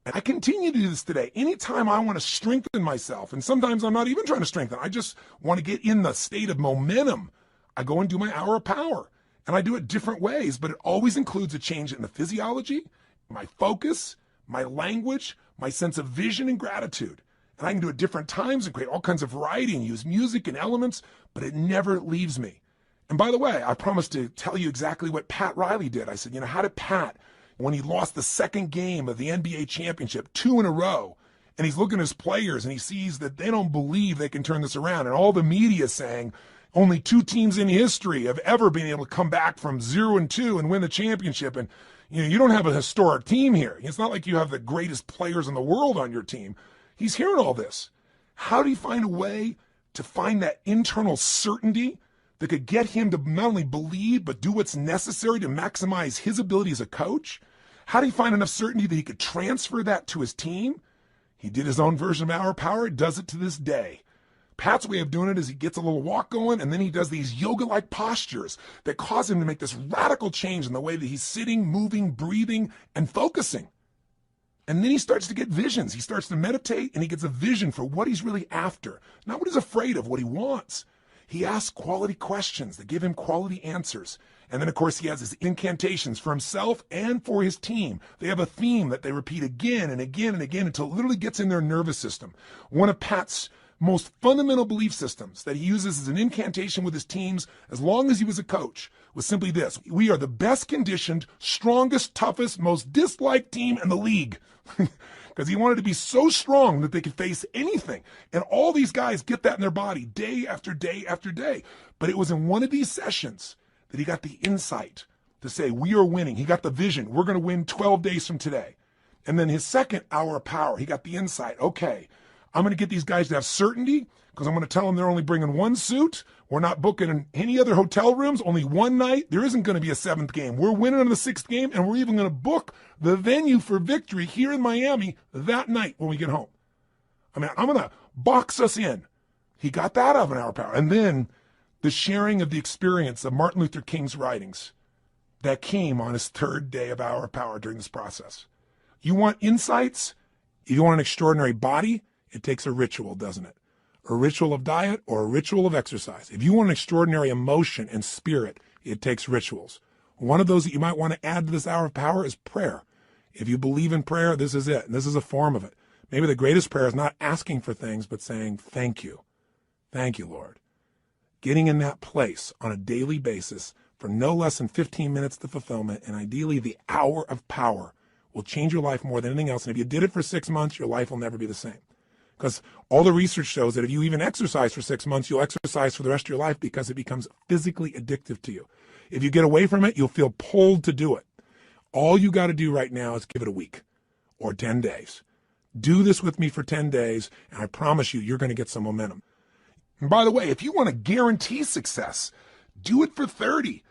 And I continue to do this today. Anytime I want to strengthen myself, and sometimes I'm not even trying to strengthen, I just want to get in the state of momentum, I go and do my hour of power. And I do it different ways, but it always includes a change in the physiology, my focus, my language, my sense of vision and gratitude. And I can do it different times and create all kinds of variety and use music and elements, but it never leaves me. And by the way, I promised to tell you exactly what Pat Riley did. I said, how did Pat, when he lost the second game of the NBA championship, 2 in a row, and he's looking at his players and he sees that they don't believe they can turn this around. And all the media saying only 2 teams in history have ever been able to come back from 0-2 and win the championship. And you don't have a historic team here. It's not like you have the greatest players in the world on your team. He's hearing all this. How do you find a way to find that internal certainty that could get him to not only believe, but do what's necessary to maximize his ability as a coach? How do you find enough certainty that he could transfer that to his team? He did his own version of Hour Power, does it to this day. Pat's way of doing it is he gets a little walk going, and then he does these yoga-like postures that cause him to make this radical change in the way that he's sitting, moving, breathing, and focusing. And then he starts to get visions. He starts to meditate, and he gets a vision for what he's really after, not what he's afraid of, what he wants. He asks quality questions that give him quality answers. And then, of course, he has his incantations for himself and for his team. They have a theme that they repeat again and again and again until it literally gets in their nervous system. One of Pat's most fundamental belief systems that he uses as an incantation with his teams as long as he was a coach was simply this: we are the best conditioned, strongest, toughest, most disliked team in the league. Because he wanted to be so strong that they could face anything. And all these guys get that in their body day after day after day. But it was in one of these sessions that he got the insight to say, we are winning. He got the vision. We're going to win 12 days from today. And then his second hour of power, he got the insight. Okay, I'm going to get these guys to have certainty because I'm going to tell them they're only bringing 1 suit. We're not booking in any other hotel rooms, only 1 night. There isn't going to be a 7th game. We're winning on the 6th game, and we're even going to book the venue for victory here in Miami that night when we get home. I'm going to box us in. He got that out of an hour power. And then the sharing of the experience of Martin Luther King's writings that came on his 3rd day of hour power during this process. You want insights? If you want an extraordinary body, it takes a ritual, doesn't it? A ritual of diet or a ritual of exercise. If you want an extraordinary emotion and spirit, it takes rituals. One of those that you might want to add to this hour of power is prayer. If you believe in prayer, this is it. This is a form of it. Maybe the greatest prayer is not asking for things, but saying, thank you. Thank you, Lord. Getting in that place on a daily basis for no less than 15 minutes to fulfillment, and ideally the hour of power, will change your life more than anything else. And if you did it for 6 months, your life will never be the same. Because all the research shows that if you even exercise for 6 months, you'll exercise for the rest of your life because it becomes physically addictive to you. If you get away from it, you'll feel pulled to do it. All you got to do right now is give it a week or 10 days. Do this with me for 10 days, and I promise you, you're going to get some momentum. And by the way, if you want to guarantee success, do it for 30.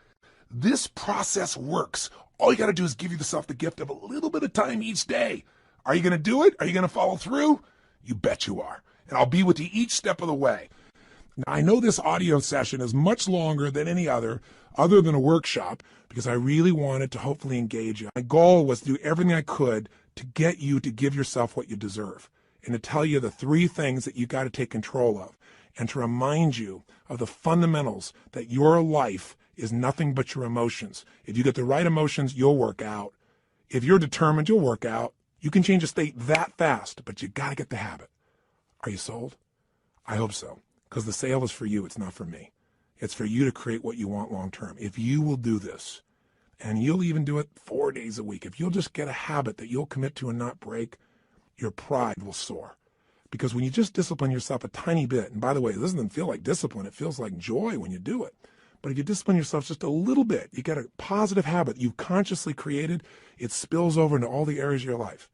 This process works. All you got to do is give yourself the gift of a little bit of time each day. Are you going to do it? Are you going to follow through? You bet you are. And I'll be with you each step of the way. Now, I know this audio session is much longer than any other than a workshop, because I really wanted to hopefully engage you. My goal was to do everything I could to get you to give yourself what you deserve and to tell you the 3 things that you got to take control of and to remind you of the fundamentals that your life is nothing but your emotions. If you get the right emotions, you'll work out. If you're determined, you'll work out. You can change a state that fast, but you got to get the habit. Are you sold? I hope so, because the sale is for you. It's not for me. It's for you to create what you want long term. If you will do this, and you'll even do it 4 days a week, if you'll just get a habit that you'll commit to and not break, your pride will soar. Because when you just discipline yourself a tiny bit, and by the way, this doesn't feel like discipline. It feels like joy when you do it. But if you discipline yourself just a little bit, you get a positive habit you've consciously created, it spills over into all the areas of your life.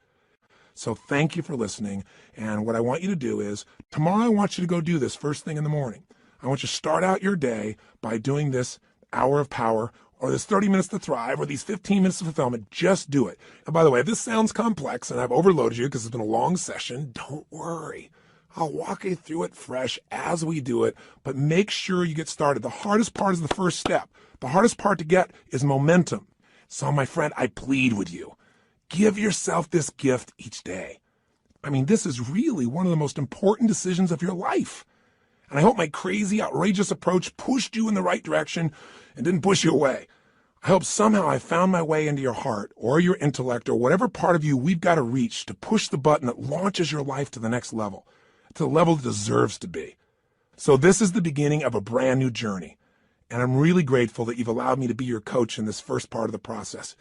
So thank you for listening. And what I want you to do is, tomorrow I want you to go do this first thing in the morning. I want you to start out your day by doing this hour of power, or this 30 minutes to thrive, or these 15 minutes of fulfillment. Just do it. And by the way, if this sounds complex and I've overloaded you because it's been a long session, don't worry. I'll walk you through it fresh as we do it, but make sure you get started. The hardest part is the first step. The hardest part to get is momentum. So my friend, I plead with you. Give yourself this gift each day. I mean, this is really one of the most important decisions of your life. And I hope my crazy, outrageous approach pushed you in the right direction and didn't push you away. I hope somehow I found my way into your heart or your intellect or whatever part of you we've got to reach to push the button that launches your life to the next level, to the level it deserves to be. So this is the beginning of a brand new journey. And I'm really grateful that you've allowed me to be your coach in this first part of the process.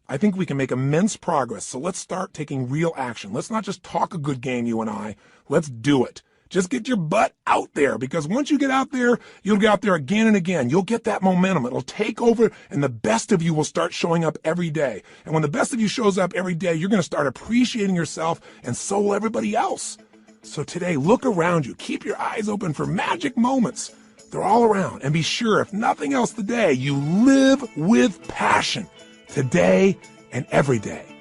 I think we can make immense progress. So let's start taking real action. Let's not just talk a good game, you and I. Let's do it. Just get your butt out there, because once you get out there, you'll get out there again and again. You'll get that momentum. It'll take over, and the best of you will start showing up every day. And when the best of you shows up every day, you're going to start appreciating yourself, and so will everybody else. So today, look around you. Keep your eyes open for magic moments. They're all around. And be sure, if nothing else today, you live with passion today and every day.